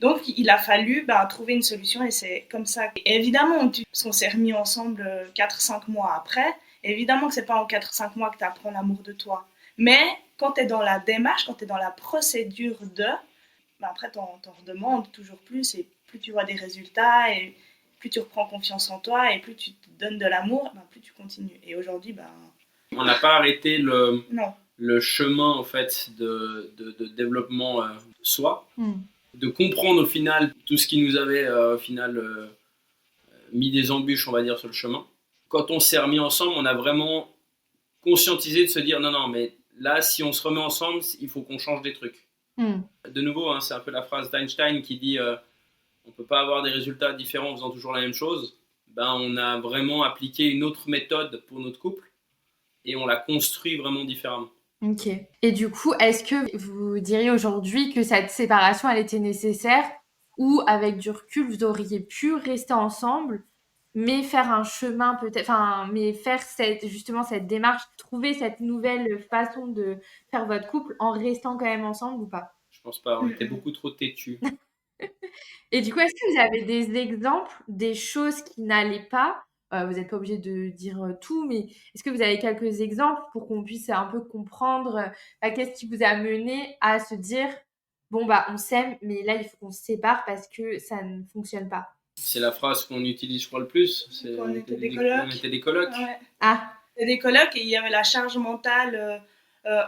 Donc il a fallu trouver une solution et c'est comme ça. Et évidemment, parce qu'on s'est remis ensemble 4-5 mois après, évidemment que c'est pas en 4-5 mois que tu apprends l'amour de toi. Mais quand tu es dans la démarche, quand tu es dans la procédure après t'en redemandes toujours plus et plus tu vois des résultats et plus tu reprends confiance en toi et plus tu te donnes de l'amour, plus tu continues. Et aujourd'hui, on n'a pas arrêté non. le chemin en fait de développement de soi, de comprendre au final tout ce qui nous avait au final mis des embûches, on va dire, sur le chemin. Quand on s'est remis ensemble, on a vraiment conscientisé de se dire non, mais là, si on se remet ensemble, il faut qu'on change des trucs. De nouveau, c'est un peu la phrase d'Einstein qui dit on ne peut pas avoir des résultats différents en faisant toujours la même chose. On a vraiment appliqué une autre méthode pour notre couple et on l'a construit vraiment différemment. Ok. Et du coup, est-ce que vous diriez aujourd'hui que cette séparation, elle était nécessaire ou avec du recul, vous auriez pu rester ensemble, mais faire un chemin peut-être, mais faire justement cette démarche, trouver cette nouvelle façon de faire votre couple en restant quand même ensemble ou pas? Je pense pas, on était beaucoup trop têtus. Et du coup, est-ce que vous avez des exemples, des choses qui n'allaient pas? Vous n'êtes pas obligé de dire tout, mais est-ce que vous avez quelques exemples pour qu'on puisse un peu comprendre qu'est-ce qui vous a mené à se dire bon, on s'aime, mais là, il faut qu'on se sépare parce que ça ne fonctionne pas? C'est la phrase qu'on utilise, je crois, le plus. On était des colocs. On était des colocs. Ouais. Ah. Des colocs et il y avait la charge mentale,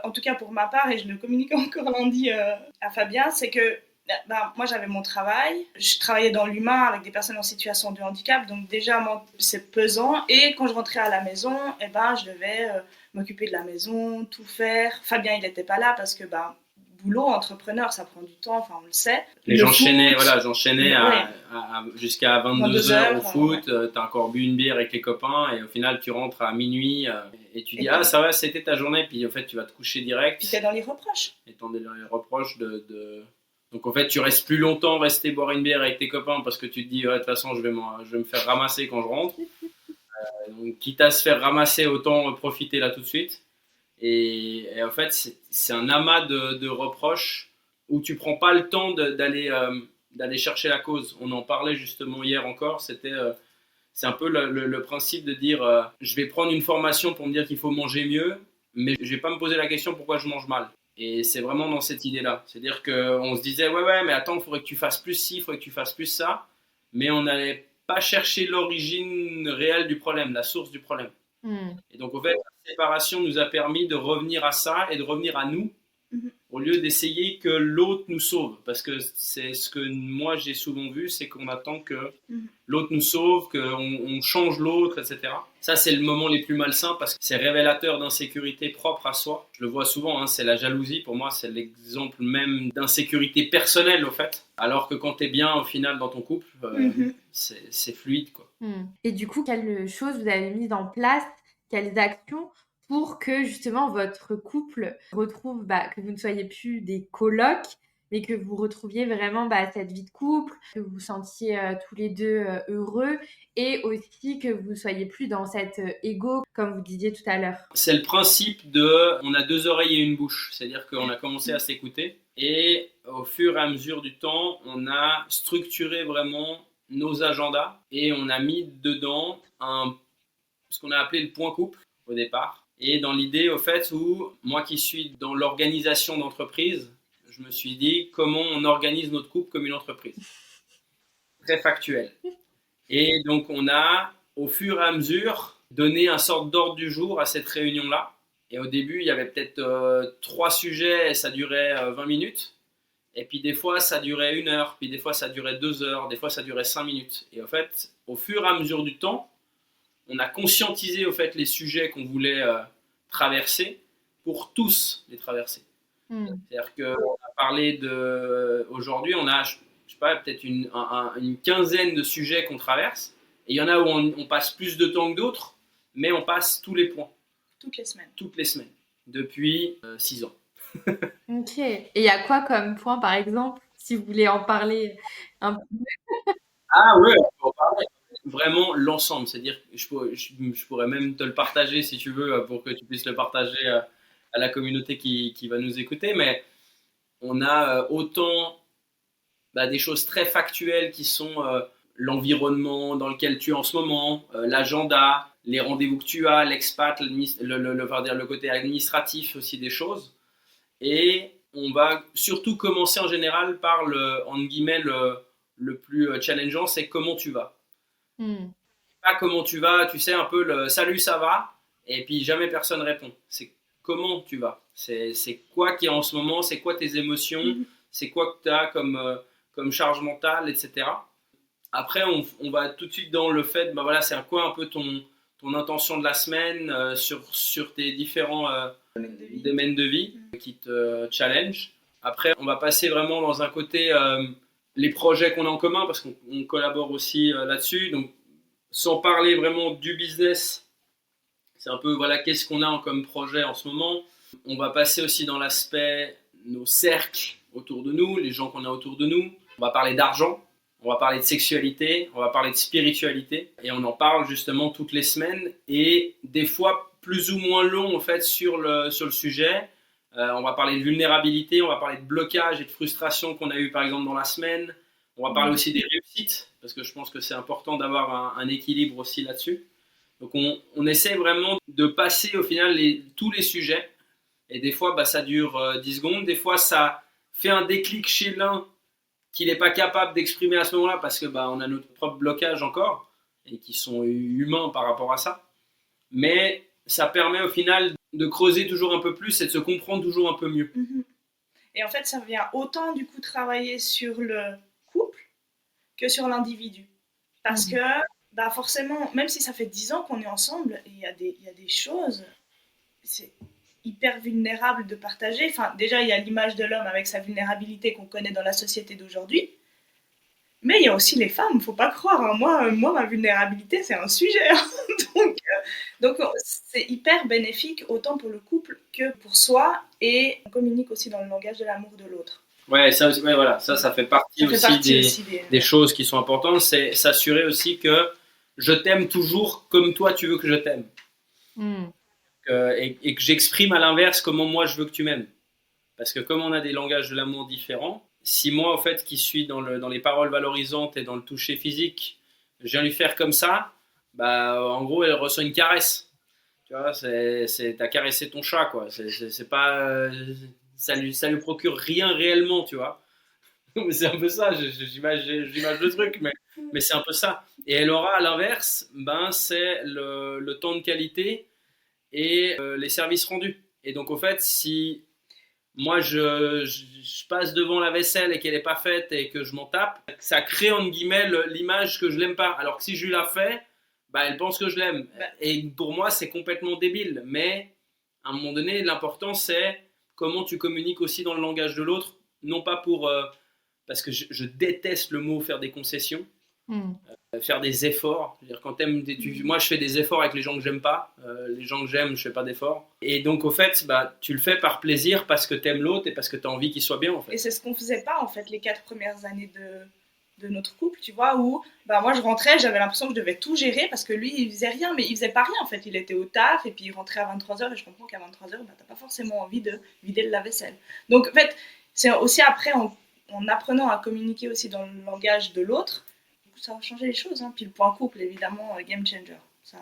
en tout cas pour ma part, et je le communique encore lundi à Fabien, c'est que moi j'avais mon travail, je travaillais dans l'humain avec des personnes en situation de handicap, donc déjà c'est pesant, et quand je rentrais à la maison, je devais m'occuper de la maison, tout faire. Fabien il n'était pas là parce que boulot, entrepreneur, ça prend du temps, on le sait. Et j'enchaînais jusqu'à 22h au foot, t'as encore bu une bière avec les copains et au final tu rentres à minuit et tu dis ça va, c'était ta journée, puis en fait tu vas te coucher direct. Et t'es dans les reproches. Et t'es dans les reproches Donc en fait tu restes plus longtemps rester boire une bière avec tes copains parce que tu te dis de toute façon je vais me faire ramasser quand je rentre. Donc quitte à se faire ramasser, autant profiter là tout de suite. Et en fait, c'est un amas de reproches où tu prends pas le temps d'aller chercher la cause. On en parlait justement hier encore. C'est un peu le principe de dire je vais prendre une formation pour me dire qu'il faut manger mieux, mais je vais pas me poser la question pourquoi je mange mal. Et c'est vraiment dans cette idée-là. C'est-à-dire qu'on se disait ouais, mais attends, il faudrait que tu fasses plus ci, il faudrait que tu fasses plus ça. Mais on n'allait pas chercher l'origine réelle du problème, la source du problème. Et donc, en fait, la séparation nous a permis de revenir à ça et de revenir à nous, au lieu d'essayer que l'autre nous sauve. Parce que c'est ce que moi j'ai souvent vu, c'est qu'on attend que l'autre nous sauve, qu'on change l'autre, etc. Ça, c'est le moment les plus malsains parce que c'est révélateur d'insécurité propre à soi. Je le vois souvent, c'est la jalousie. Pour moi, c'est l'exemple même d'insécurité personnelle, au fait. Alors que quand t'es bien, au final, dans ton couple, c'est fluide, quoi. Et du coup, quelles choses vous avez mises en place, quelles actions pour que justement votre couple retrouve, que vous ne soyez plus des colocs, mais que vous retrouviez vraiment cette vie de couple, que vous vous sentiez tous les deux heureux et aussi que vous ne soyez plus dans cet ego, comme vous disiez tout à l'heure. C'est le principe on a deux oreilles et une bouche, c'est-à-dire qu'on a commencé à s'écouter et au fur et à mesure du temps, on a structuré vraiment nos agendas et on a mis dedans ce qu'on a appelé le point couple au départ. Et dans l'idée, au fait, où moi qui suis dans l'organisation d'entreprise, je me suis dit comment on organise notre couple comme une entreprise. Très factuel. Et donc on a, au fur et à mesure, donné un sorte d'ordre du jour à cette réunion-là. Et au début, il y avait peut-être 3 sujets et ça durait 20 minutes. Et puis des fois, ça durait 1 heure, puis des fois, ça durait 2 heures, des fois, ça durait 5 minutes. Et en fait, au fur et à mesure du temps, on a conscientisé au fait les sujets qu'on voulait traverser pour tous les traverser. C'est-à-dire qu'on a parlé aujourd'hui, on a, je sais pas, peut-être une quinzaine de sujets qu'on traverse. Et il y en a où on passe plus de temps que d'autres, mais on passe tous les points. Toutes les semaines. Toutes les semaines, depuis 6 ans. Ok. Et il y a quoi comme point, par exemple, si vous voulez en parler un peu? Ah ouais, on peut en parler. Vraiment l'ensemble, c'est-à-dire je pourrais même te le partager si tu veux pour que tu puisses le partager à la communauté qui va nous écouter, mais on a autant des choses très factuelles qui sont l'environnement dans lequel tu es en ce moment, l'agenda, les rendez-vous que tu as, l'expat, le côté administratif aussi des choses. Et on va surtout commencer en général par entre guillemets, le plus challengeant, c'est comment tu vas. Hmm. Pas comment tu vas, tu sais, un peu le salut, ça va, et puis jamais personne répond. C'est comment tu vas. C'est quoi qui est en ce moment, c'est quoi tes émotions, Mhm. c'est quoi que tu as comme charge mentale, etc. Après, on va tout de suite dans le fait, bah voilà, c'est quoi un peu ton intention de la semaine sur tes différents Domaine de vie. domaines de vie qui te challenge. Après, on va passer vraiment dans un côté les projets qu'on a en commun parce qu'on collabore aussi là-dessus. Donc, sans parler vraiment du business, c'est un peu voilà qu'est-ce qu'on a comme projet en ce moment. On va passer aussi dans l'aspect nos cercles autour de nous, les gens qu'on a autour de nous. On va parler d'argent, on va parler de sexualité, on va parler de spiritualité et on en parle justement toutes les semaines et des fois plus ou moins long en fait sur le sujet. On va parler de vulnérabilité, on va parler de blocage et de frustration qu'on a eu par exemple dans la semaine. On va parler aussi des réussites parce que je pense que c'est important d'avoir un équilibre aussi là-dessus. Donc on essaie vraiment de passer au final tous les sujets. Et des fois, bah, ça dure 10 secondes. Des fois, ça fait un déclic chez l'un qu'il n'est pas capable d'exprimer à ce moment-là parce que bah, on a notre propre blocage encore et qui sont humains par rapport à ça. Mais ça permet au final de creuser toujours un peu plus et de se comprendre toujours un peu mieux. Mhm. Et en fait, ça vient autant du coup travailler sur le couple que sur l'individu. Parce que bah forcément, même si ça fait 10 ans qu'on est ensemble, il y a des choses, c'est hyper vulnérable de partager. Enfin, déjà, il y a l'image de l'homme avec sa vulnérabilité qu'on connaît dans la société d'aujourd'hui. Mais il y a aussi les femmes, faut pas croire. Hein. Moi, ma vulnérabilité, c'est un sujet. Hein. Donc, c'est hyper bénéfique autant pour le couple que pour soi. Et on communique aussi dans le langage de l'amour de l'autre. Ouais, ça, ouais, voilà, ça fait partie, Ça fait aussi, partie des, aussi des choses qui sont importantes. C'est s'assurer aussi que je t'aime toujours comme toi tu veux que je t'aime. Hmm. Et que j'exprime à l'inverse comment moi je veux que tu m'aimes. Parce que comme on a des langages de l'amour différents, si moi, en fait, qui suis dans les paroles valorisantes et dans le toucher physique, je viens lui faire comme ça, bah, en gros, elle reçoit une caresse. Tu vois, t'as caressé ton chat, quoi. C'est pas, ça lui procure rien réellement, tu vois. C'est un peu ça, j'image le truc, mais c'est un peu ça. Et elle aura, à l'inverse, ben, c'est le temps de qualité et les services rendus. Et donc, au fait, si moi je passe devant la vaisselle et qu'elle n'est pas faite et que je m'en tape, ça crée entre guillemets l'image que je l'aime pas. Alors que si je lui la fais, bah, elle pense que je l'aime. Et pour moi, c'est complètement débile. Mais à un moment donné, l'important c'est comment tu communiques aussi dans le langage de l'autre. Non pas pour. Parce que je déteste le mot faire des concessions. Hmm. Faire des efforts. C'est-à-dire quand moi, je fais des efforts avec les gens que j'aime pas. Les gens que j'aime, je fais pas d'efforts. Et donc, au fait, bah, tu le fais par plaisir parce que t'aimes l'autre et parce que t'as envie qu'il soit bien, en fait. Et c'est ce qu'on faisait pas, en fait, les 4 premières années de notre couple, tu vois, où bah, moi je rentrais, j'avais l'impression que je devais tout gérer parce que lui il faisait rien, mais il faisait pas rien en fait, il était au taf et puis il rentrait à 23h et je comprends qu'à 23h, bah, t'as pas forcément envie de vider le lave-vaisselle. Donc en fait, c'est aussi après en apprenant à communiquer aussi dans le langage de l'autre, ça va changer les choses. Hein. Puis le point couple, évidemment, game changer. Ça,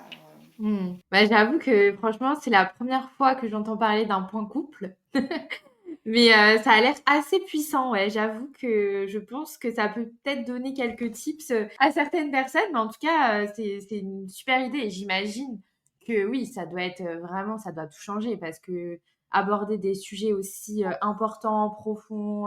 Hmm. Bah, j'avoue que franchement, c'est la première fois que j'entends parler d'un point couple. Mais ça a l'air assez puissant, ouais. J'avoue que je pense que ça peut peut-être donner quelques tips à certaines personnes, mais en tout cas, c'est une super idée. Et j'imagine que oui, ça doit être vraiment, ça doit tout changer parce que aborder des sujets aussi importants, profonds,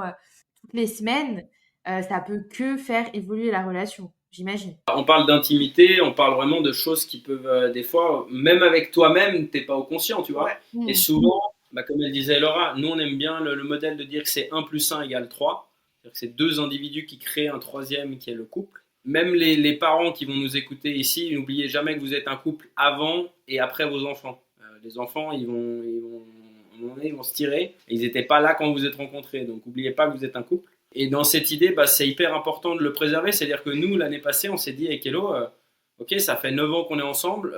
toutes les semaines, ça peut que faire évoluer la relation, j'imagine. On parle d'intimité, on parle vraiment de choses qui peuvent, des fois, même avec toi-même, t'es pas au conscient, tu vois. ouais. Et Hmm. souvent, bah, comme elle disait Laura, nous on aime bien le modèle de dire que c'est 1 plus 1 égale 3. C'est-à-dire que c'est deux individus qui créent un troisième qui est le couple. Même les parents qui vont nous écouter ici, n'oubliez jamais que vous êtes un couple avant et après vos enfants. Les enfants, à un moment donné, ils vont se tirer. Et ils n'étaient pas là quand vous vous êtes rencontrés. Donc n'oubliez pas que vous êtes un couple. Et dans cette idée, bah, c'est hyper important de le préserver. C'est-à-dire que nous, l'année passée, on s'est dit avec Hello, ok, ça fait 9 ans qu'on est ensemble,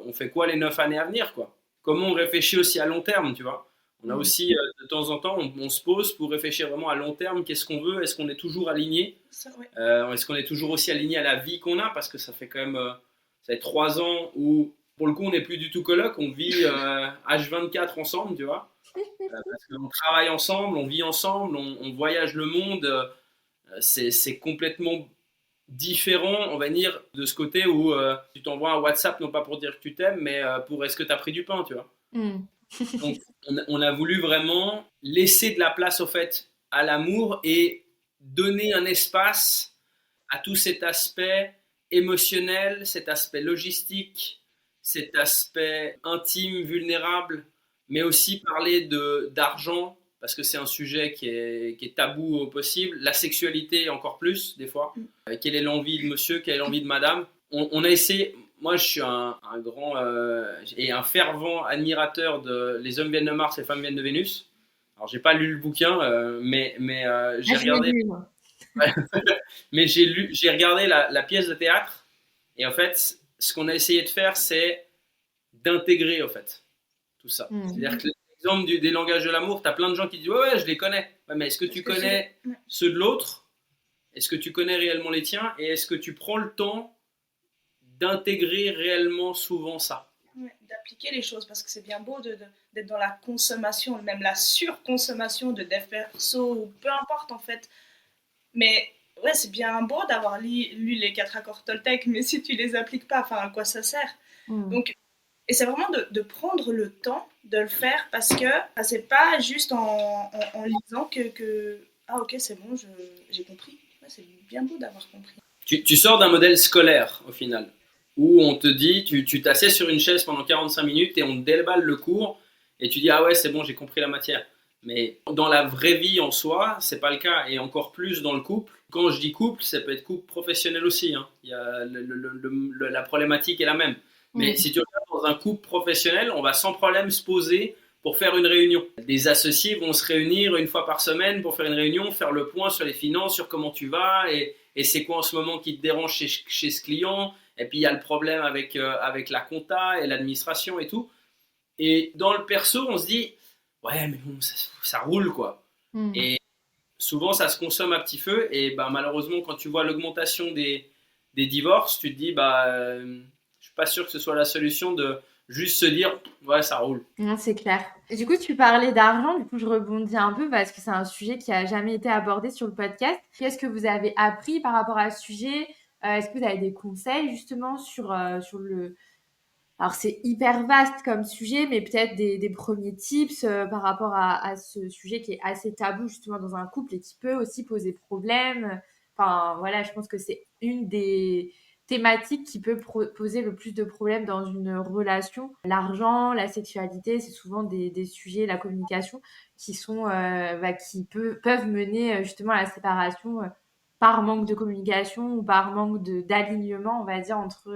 on fait quoi les 9 années à venir, quoi? Comment on réfléchit aussi à long terme, tu vois? On a aussi, de temps en temps, on se pose pour réfléchir vraiment à long terme, qu'est-ce qu'on veut? Est-ce qu'on est toujours aligné? Ça, ouais. Est-ce qu'on est toujours aussi aligné à la vie qu'on a? Parce que ça fait quand même ça fait 3 ans où, pour le coup, on n'est plus du tout coloc, on vit H24 ensemble, tu vois? Parce qu'on travaille ensemble, on vit ensemble, on voyage le monde. C'est complètement différent, on va dire, de ce côté où tu t'envoies un WhatsApp, non pas pour dire que tu t'aimes, mais pour est-ce que tu as pris du pain, tu vois. Mm. Donc, on a voulu vraiment laisser de la place, au fait, à l'amour et donner un espace à tout cet aspect émotionnel, cet aspect logistique, cet aspect intime, vulnérable, mais aussi parler d'argent, parce que c'est un sujet qui est tabou au possible, la sexualité encore plus, des fois. Quelle est l'envie de monsieur, quelle est l'envie de madame. On a essayé, moi je suis un grand et un fervent admirateur de Les hommes viennent de Mars, les femmes viennent de Vénus. Alors j'ai pas lu le bouquin, mais j'ai Ah, je l'ai regardé. lu, moi. Mais j'ai regardé la pièce de théâtre et en fait, ce qu'on a essayé de faire, c'est d'intégrer en fait tout ça. Mm. C'est-à-dire que l'exemple des langages de l'amour, tu as plein de gens qui disent ouais, je les connais. Ouais, mais est-ce que tu connais ceux de l'autre? Est-ce que tu connais réellement les tiens? Et est-ce que tu prends le temps d'intégrer réellement souvent ça? Ouais, d'appliquer les choses, parce que c'est bien beau d'être dans la consommation, même la surconsommation de dev perso ou peu importe en fait. Mais ouais, c'est bien beau d'avoir lu les 4 accords Toltec, mais si tu les appliques pas, enfin, à quoi ça sert? Mm. Donc, et c'est vraiment de prendre le temps de le faire, parce que c'est pas juste en lisant que ah ok, c'est bon, j'ai compris. Ouais, c'est bien beau d'avoir compris. Tu sors d'un modèle scolaire au final, où on te dit, tu t'assieds sur une chaise pendant 45 minutes et on te déballe le cours et tu dis ah ouais c'est bon j'ai compris la matière. Mais dans la vraie vie en soi, c'est pas le cas et encore plus dans le couple. Quand je dis couple, ça peut être couple professionnel aussi. Hein. Il y a la problématique est la même. Mais si tu regardes dans un couple professionnel, on va sans problème se poser pour faire une réunion. Des associés vont se réunir une fois par semaine pour faire une réunion, faire le point sur les finances, sur comment tu vas et c'est quoi en ce moment qui te dérange chez ce client. Et puis il y a le problème avec la compta et l'administration et tout. Et dans le perso, on se dit ouais mais bon ça roule quoi. Mm. Et souvent ça se consomme à petit feu et bah, malheureusement quand tu vois l'augmentation des divorces, tu te dis bah je suis pas sûr que ce soit la solution de juste se dire ouais ça roule. Non, c'est clair. Et du coup, tu parlais d'argent, du coup, je rebondis un peu parce que c'est un sujet qui a jamais été abordé sur le podcast. Qu'est-ce que vous avez appris par rapport à ce sujet? Est-ce que vous avez des conseils justement sur le... Alors, c'est hyper vaste comme sujet, mais peut-être des premiers tips par rapport à ce sujet qui est assez tabou justement dans un couple et qui peut aussi poser problème. Enfin, voilà, je pense que c'est une des thématiques qui peut poser le plus de problèmes dans une relation. L'argent, la sexualité, c'est souvent des sujets, la communication, qui sont, peuvent mener justement à la séparation par manque de communication ou par manque d'alignement, on va dire, entre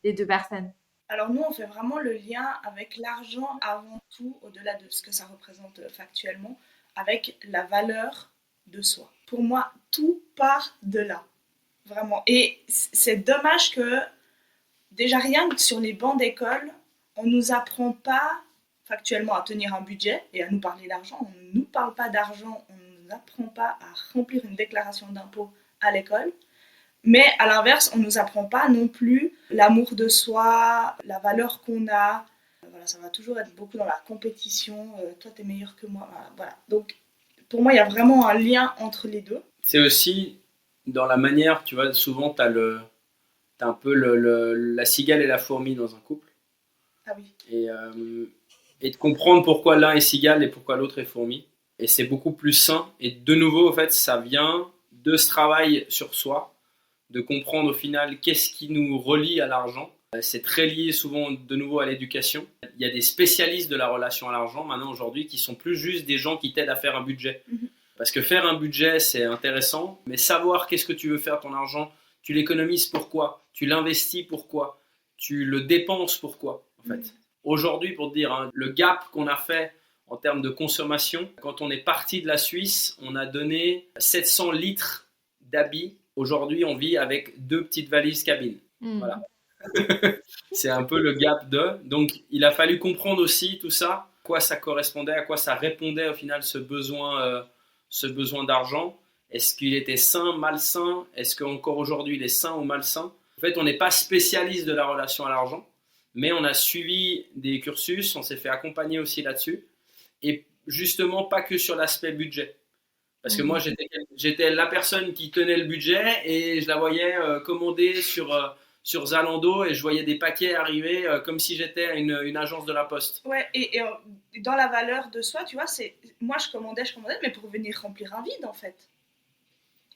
les deux personnes. Alors nous, on fait vraiment le lien avec l'argent avant tout, au-delà de ce que ça représente factuellement, avec la valeur de soi. Pour moi, tout part de là, vraiment. Et c'est dommage que, déjà rien que sur les bancs d'école, on ne nous apprend pas factuellement à tenir un budget et à nous parler d'argent. On ne nous parle pas d'argent, on ne nous apprend pas à remplir une déclaration d'impôt à l'école. Mais à l'inverse, on ne nous apprend pas non plus l'amour de soi, la valeur qu'on a. Voilà, ça va toujours être beaucoup dans la compétition. Toi, t'es meilleur que moi. Voilà. Donc, pour moi, il y a vraiment un lien entre les deux. C'est aussi dans la manière, tu vois, souvent t'as un peu la cigale et la fourmi dans un couple. Ah oui. Et de comprendre pourquoi l'un est cigale et pourquoi l'autre est fourmi. Et c'est beaucoup plus sain. Et de nouveau, en fait, ça vient de ce travail sur soi, de comprendre au final qu'est-ce qui nous relie à l'argent. C'est très lié souvent de nouveau à l'éducation. Il y a des spécialistes de la relation à l'argent maintenant aujourd'hui qui sont plus juste des gens qui t'aident à faire un budget. Parce que faire un budget, c'est intéressant, mais savoir qu'est-ce que tu veux faire ton argent, tu l'économises pourquoi, tu l'investis pourquoi, tu le dépenses pourquoi, en fait. Aujourd'hui, pour te dire, hein, le gap qu'on a fait en termes de consommation, quand on est parti de la Suisse, on a donné 700 litres d'habits. Aujourd'hui, on vit avec 2 petites valises cabine. Voilà. C'est un peu le gap de. Donc, il a fallu comprendre aussi tout ça, à quoi ça correspondait, à quoi ça répondait au final ce besoin d'argent. Est-ce qu'il était sain, malsain? Est-ce qu'encore aujourd'hui il est sain ou malsain? En fait, on n'est pas spécialiste de la relation à l'argent, mais on a suivi des cursus, on s'est fait accompagner aussi là-dessus. Et justement, pas que sur l'aspect budget. Parce que moi, j'étais la personne qui tenait le budget et je la voyais commander sur Zalando et je voyais des paquets arriver comme si j'étais une agence de la poste. Ouais, et dans la valeur de soi, tu vois, moi je commandais, mais pour venir remplir un vide en fait.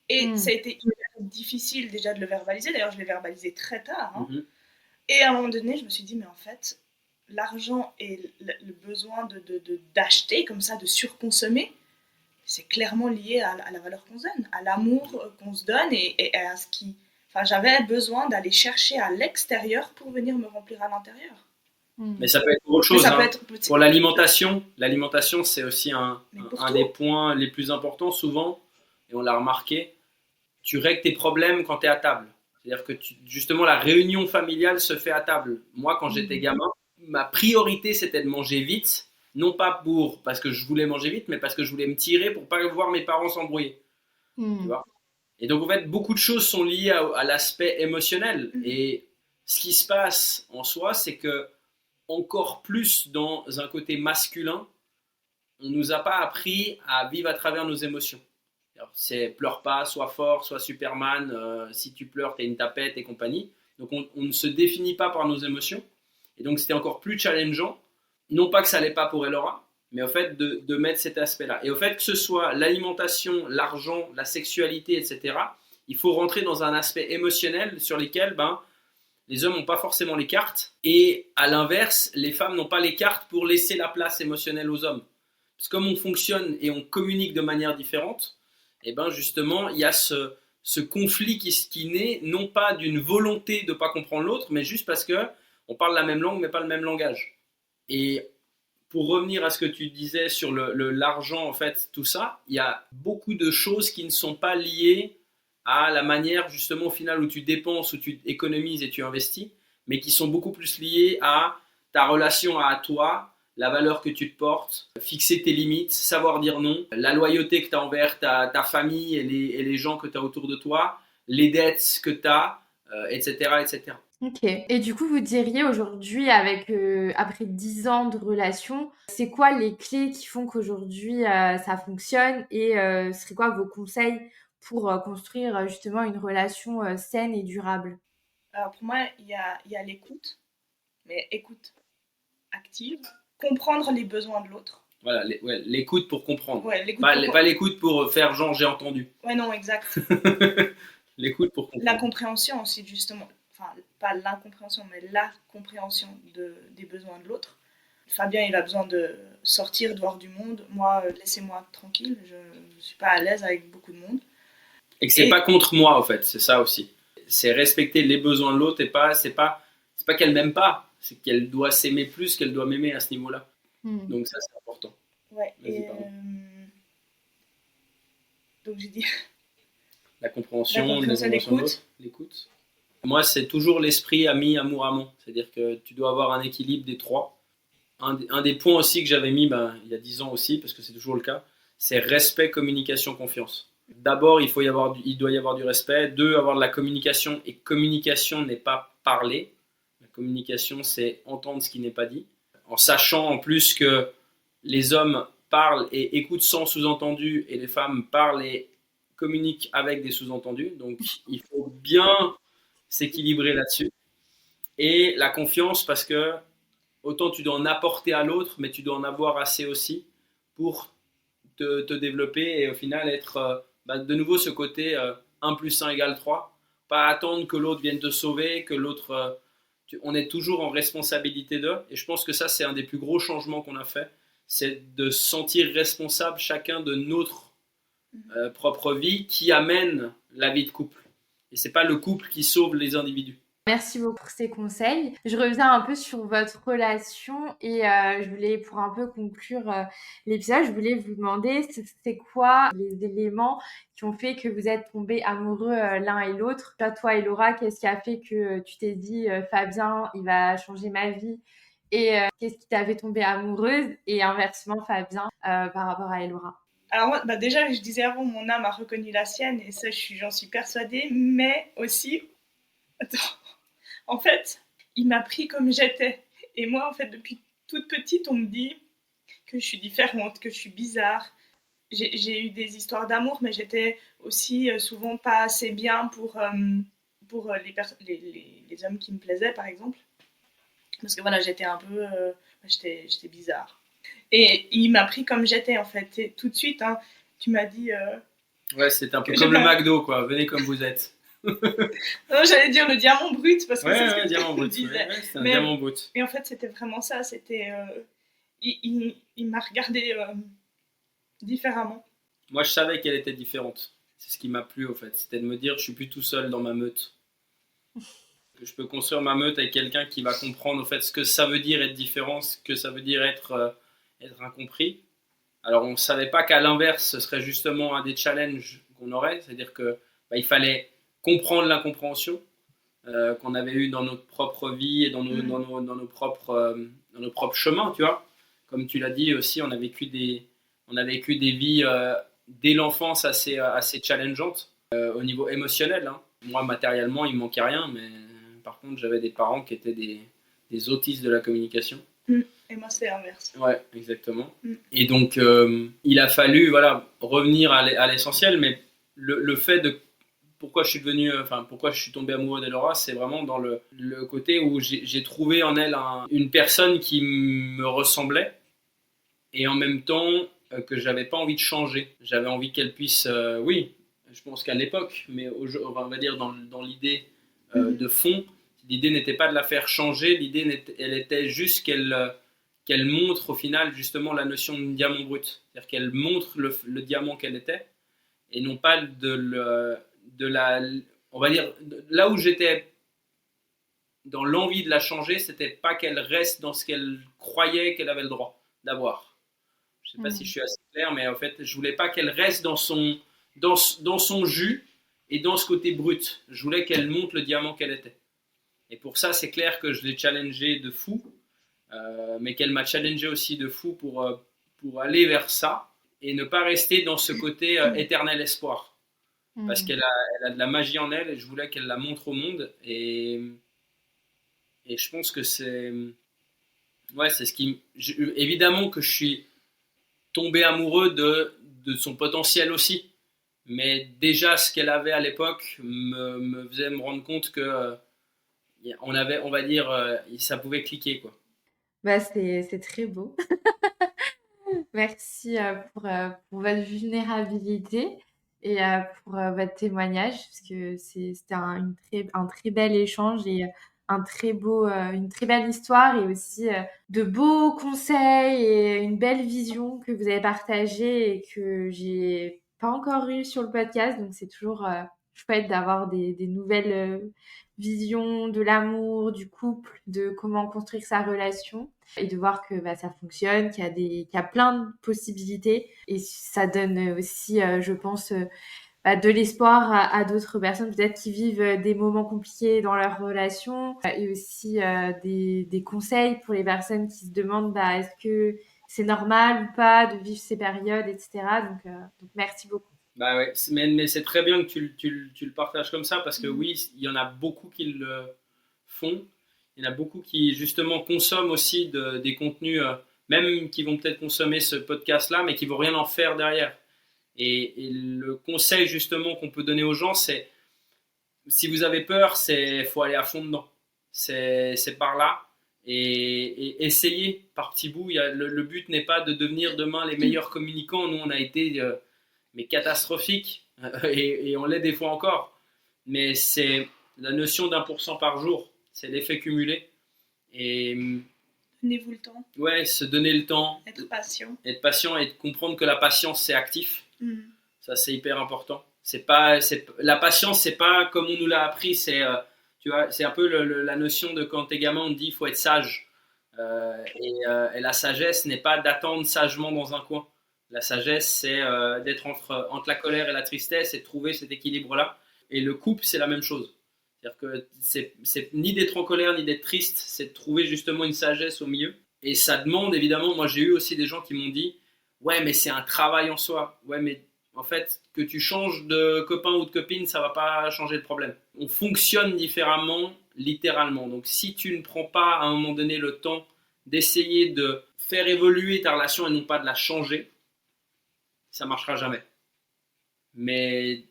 Et ça a été hyper difficile déjà de le verbaliser. D'ailleurs, je l'ai verbalisé très tard. Hein. Et à un moment donné, je me suis dit, mais en fait, l'argent et le besoin d'acheter comme ça, de surconsommer, c'est clairement lié à la valeur qu'on se donne, à l'amour qu'on se donne et à ce qui... Enfin, j'avais besoin d'aller chercher à l'extérieur pour venir me remplir à l'intérieur. Mais ça peut être pour autre chose. Hein. Pour l'alimentation, c'est aussi un des points les plus importants souvent, et on l'a remarqué. Tu règles tes problèmes quand tu es à table. C'est-à-dire que justement, la réunion familiale se fait à table. Moi, quand j'étais gamin, ma priorité, c'était de manger vite. Non pas parce que je voulais manger vite, mais parce que je voulais me tirer pour pas voir mes parents s'embrouiller. Tu vois ? Et donc, en fait, beaucoup de choses sont liées à l'aspect émotionnel. Et ce qui se passe en soi, c'est que encore plus dans un côté masculin, on nous a pas appris à vivre à travers nos émotions. Alors, c'est pleure pas, sois fort, sois Superman, si tu pleures, t'es une tapette et compagnie. Donc on ne se définit pas par nos émotions. Et donc c'était encore plus challengeant, non pas que ça l'est pas pour Elora, mais au fait de mettre cet aspect-là. Et au fait que ce soit l'alimentation, l'argent, la sexualité, etc., il faut rentrer dans un aspect émotionnel sur lesquels les hommes n'ont pas forcément les cartes. Et à l'inverse, les femmes n'ont pas les cartes pour laisser la place émotionnelle aux hommes. Parce que comme on fonctionne et on communique de manière différente, et justement, il y a ce conflit qui naît, non pas d'une volonté de ne pas comprendre l'autre, mais juste parce qu'on parle la même langue, mais pas le même langage. Et pour revenir à ce que tu disais sur l'argent, en fait, tout ça, il y a beaucoup de choses qui ne sont pas liées à la manière, justement, au final, où tu dépenses, où tu économises et tu investis, mais qui sont beaucoup plus liées à ta relation à toi, la valeur que tu te portes, fixer tes limites, savoir dire non, la loyauté que tu as envers ta famille et les gens que tu as autour de toi, les dettes que tu as, etc., etc. Ok. Et du coup, vous diriez aujourd'hui, après 10 ans de relation, c'est quoi les clés qui font qu'aujourd'hui ça fonctionne et ce serait quoi vos conseils pour construire justement une relation saine et durable? Alors pour moi, il y a l'écoute, mais écoute active, comprendre les besoins de l'autre. Voilà, l'écoute pour comprendre. Ouais, l'écoute pas l'écoute pour faire genre j'ai entendu. Ouais, non, exact. L'écoute pour comprendre. La compréhension aussi, justement. Enfin, pas l'incompréhension, mais la compréhension des besoins de l'autre. Fabien, il a besoin de sortir, de voir du monde. Moi, laissez-moi tranquille. Je ne suis pas à l'aise avec beaucoup de monde. Et que c'est pas contre moi, en fait. C'est ça aussi. C'est respecter les besoins de l'autre et c'est pas qu'elle m'aime pas. C'est qu'elle doit s'aimer plus qu'elle doit m'aimer à ce niveau-là. Donc ça, c'est important. Ouais. Donc j'ai dit... La compréhension l'écoute. Moi, c'est toujours l'esprit ami, amour, amant. C'est-à-dire que tu dois avoir un équilibre des trois. Un des points aussi que j'avais mis il y a 10 ans aussi, parce que c'est toujours le cas, c'est respect, communication, confiance. D'abord, il doit y avoir du respect. 2, avoir de la communication. Et communication n'est pas parler. La communication, c'est entendre ce qui n'est pas dit. En sachant en plus que les hommes parlent et écoutent sans sous-entendu et les femmes parlent et communiquent avec des sous-entendus. Donc, il faut bien s'équilibrer là-dessus. Et la confiance, parce que autant tu dois en apporter à l'autre, mais tu dois en avoir assez aussi pour te développer et au final être de nouveau ce côté 1 plus 1 égale 3. Pas attendre que l'autre vienne te sauver, que l'autre... on est toujours en responsabilité d'eux. Et je pense que ça, c'est un des plus gros changements qu'on a fait. C'est de se sentir responsable chacun de notre propre vie qui amène la vie de couple. Et c'est pas le couple qui sauve les individus. Merci beaucoup pour ces conseils. Je reviens un peu sur votre relation et je voulais, pour un peu conclure l'épisode, je voulais vous demander c'est quoi les éléments qui ont fait que vous êtes tombés amoureux l'un et l'autre. Toi et Laura, qu'est-ce qui a fait que tu t'es dit Fabien, il va changer ma vie et qu'est-ce qui t'a fait tomber amoureuse et inversement Fabien par rapport à Elora? Alors moi, déjà, je disais avant, mon âme a reconnu la sienne et ça, j'en suis persuadée, mais aussi... Attends. En fait, il m'a pris comme j'étais. Et moi, en fait, depuis toute petite, on me dit que je suis différente, que je suis bizarre. j'ai eu des histoires d'amour, mais j'étais aussi souvent pas assez bien pour les hommes qui me plaisaient, par exemple. Parce que voilà, j'étais un peu... j'étais bizarre. Et il m'a pris comme j'étais, en fait. Et tout de suite, hein, tu m'as dit... Ouais, c'est un peu comme le McDo, quoi. Venez comme vous êtes. Non, j'allais dire le diamant brut, parce que c'est ce que diamant tu me brut. disais. Ouais, c'est un diamant brut. Et en fait, c'était vraiment ça. C'était... il m'a regardé différemment. Moi, je savais qu'elle était différente. C'est ce qui m'a plu, au fait. C'était de me dire, je suis plus tout seul dans ma meute. Que je peux construire ma meute avec quelqu'un qui va comprendre, au fait, ce que ça veut dire être différent, ce que ça veut dire être incompris. Alors, on ne savait pas qu'à l'inverse, ce serait justement un des challenges qu'on aurait. C'est-à-dire que il fallait comprendre l'incompréhension qu'on avait eu dans notre propre vie et dans nos propres chemins, tu vois. Comme tu l'as dit aussi, on a vécu des vies dès l'enfance assez challengeantes au niveau émotionnel. Hein. Moi, matériellement, il ne manquait rien, mais par contre, j'avais des parents qui étaient des autistes de la communication. Et moi, c'est l'inverse. Ouais, exactement. Et donc, il a fallu revenir à l'essentiel, mais le fait de pourquoi je suis tombé amoureux d'Elora, c'est vraiment dans le côté où j'ai trouvé en elle une personne qui me ressemblait et en même temps que j'avais pas envie de changer. J'avais envie qu'elle puisse, oui, je pense qu'à l'époque, mais on va dire dans l'idée de fond, l'idée n'était pas de la faire changer, l'idée elle était juste qu'elle montre au final justement la notion de diamant brut. C'est-à-dire qu'elle montre le diamant qu'elle était et non pas on va dire, là où j'étais dans l'envie de la changer, c'était pas qu'elle reste dans ce qu'elle croyait qu'elle avait le droit d'avoir. Je sais pas si je suis assez clair, mais en fait, je voulais pas qu'elle reste dans son jus et dans ce côté brut. Je voulais qu'elle montre le diamant qu'elle était. Et pour ça, c'est clair que je l'ai challengée de fou, mais qu'elle m'a challengé aussi de fou pour aller vers ça et ne pas rester dans ce côté éternel espoir. Parce qu'elle a de la magie en elle et je voulais qu'elle la montre au monde. Et je pense que c'est ce qui... Évidemment que je suis tombé amoureux de son potentiel aussi. Mais déjà, ce qu'elle avait à l'époque me faisait me rendre compte que on va dire, ça pouvait cliquer, quoi. Bah, c'est très beau. Merci pour votre vulnérabilité et pour votre témoignage, parce que c'était un très bel échange et une très belle histoire et aussi de beaux conseils et une belle vision que vous avez partagée et que j'ai pas encore eu sur le podcast. Donc c'est toujours chouette d'avoir des nouvelles visions de l'amour, du couple, de comment construire sa relation et de voir que ça fonctionne, qu'il y a plein de possibilités et ça donne aussi, je pense, de l'espoir à d'autres personnes peut-être qui vivent des moments compliqués dans leur relation et aussi des conseils pour les personnes qui se demandent est-ce que c'est normal ou pas de vivre ces périodes, etc. Donc merci beaucoup. Bah ouais, mais c'est très bien que tu le partages comme ça parce que oui, il y en a beaucoup qui le font. Il y en a beaucoup qui justement consomment aussi des contenus, même qui vont peut-être consommer ce podcast-là, mais qui ne vont rien en faire derrière. Et le conseil justement qu'on peut donner aux gens, c'est si vous avez peur, faut aller à fond dedans. C'est par là. Et essayer par petits bouts. Le but n'est pas de devenir demain les meilleurs communicants. Nous, on a été mais catastrophiques et on l'est des fois encore. Mais c'est la notion d'1% par jour. C'est l'effet cumulé. Et donnez-vous le temps. Ouais, se donner le temps. Être patient. Être patient et comprendre que la patience, c'est actif. Ça, c'est hyper important. La patience, c'est pas comme on nous l'a appris. Tu vois, c'est un peu la notion de quand t'es gamin, on te dit il faut être sage. Et la sagesse n'est pas d'attendre sagement dans un coin. La sagesse, c'est d'être entre la colère et la tristesse et de trouver cet équilibre-là. Et le couple, c'est la même chose. C'est-à-dire que c'est ni d'être en colère ni d'être triste, c'est de trouver justement une sagesse au milieu. Et ça demande évidemment, moi j'ai eu aussi des gens qui m'ont dit ouais mais c'est un travail en soi. Ouais mais en fait que tu changes de copain ou de copine, ça va pas changer le problème. On fonctionne différemment littéralement. Donc si tu ne prends pas à un moment donné le temps d'essayer de faire évoluer ta relation et non pas de la changer, ça marchera jamais. Mais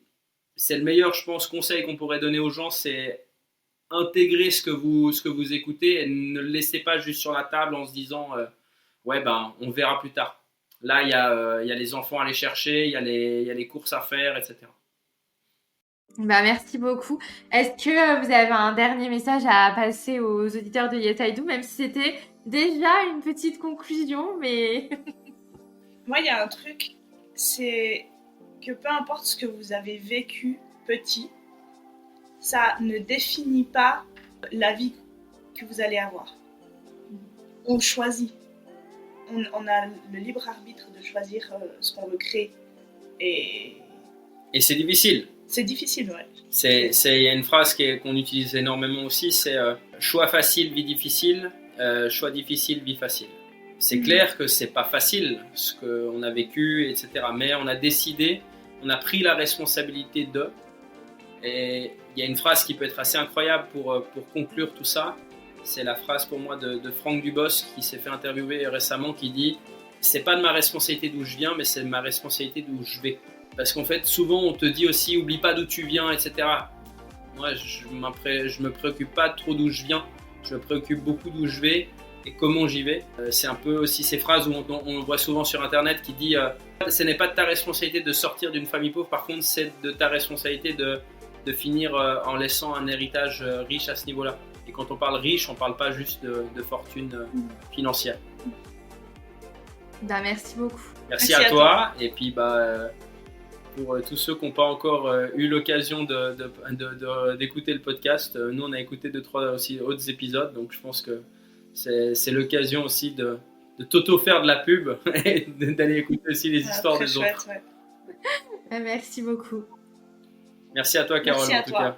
c'est le meilleur, je pense, conseil qu'on pourrait donner aux gens, c'est intégrer ce que vous écoutez et ne le laissez pas juste sur la table en se disant ouais, ben, on verra plus tard. Là, il y a les enfants à aller chercher, il y a les courses à faire, etc. Bah, merci beaucoup. Est-ce que vous avez un dernier message à passer aux auditeurs de Yes I Do, même si c'était déjà une petite conclusion, mais... Moi, il y a un truc, c'est que peu importe ce que vous avez vécu petit, ça ne définit pas la vie que vous allez avoir. On choisit. On a le libre arbitre de choisir ce qu'on veut créer. Et c'est difficile. C'est difficile, ouais. Il y a une phrase qu'on utilise énormément aussi, c'est choix facile, vie difficile, choix difficile, vie facile. C'est clair que c'est pas facile ce qu'on a vécu, etc. Mais on a décidé, on a pris la responsabilité de. Et il y a une phrase qui peut être assez incroyable pour conclure tout ça. C'est la phrase pour moi de Franck Dubosc qui s'est fait interviewer récemment qui dit « C'est pas de ma responsabilité d'où je viens, mais c'est de ma responsabilité d'où je vais. » Parce qu'en fait, souvent on te dit aussi « Oublie pas d'où tu viens, etc. » Moi, je me préoccupe pas trop d'où je viens. Je me préoccupe beaucoup d'où je vais et comment j'y vais. C'est un peu aussi ces phrases où on voit souvent sur Internet qui dit ce n'est pas de ta responsabilité de sortir d'une famille pauvre, par contre c'est de ta responsabilité de finir en laissant un héritage riche à ce niveau-là. Et quand on parle riche, on ne parle pas juste de fortune financière. Bah, merci beaucoup. Merci à toi. Et puis pour tous ceux qui n'ont pas encore eu l'occasion d'écouter le podcast, nous on a écouté 2-3 aussi autres épisodes, donc je pense que c'est l'occasion aussi de t'auto-faire de la pub et d'aller écouter aussi les histoires des autres. Ouais. Merci beaucoup. Merci à toi, Carole, Merci à en tout toi. cas.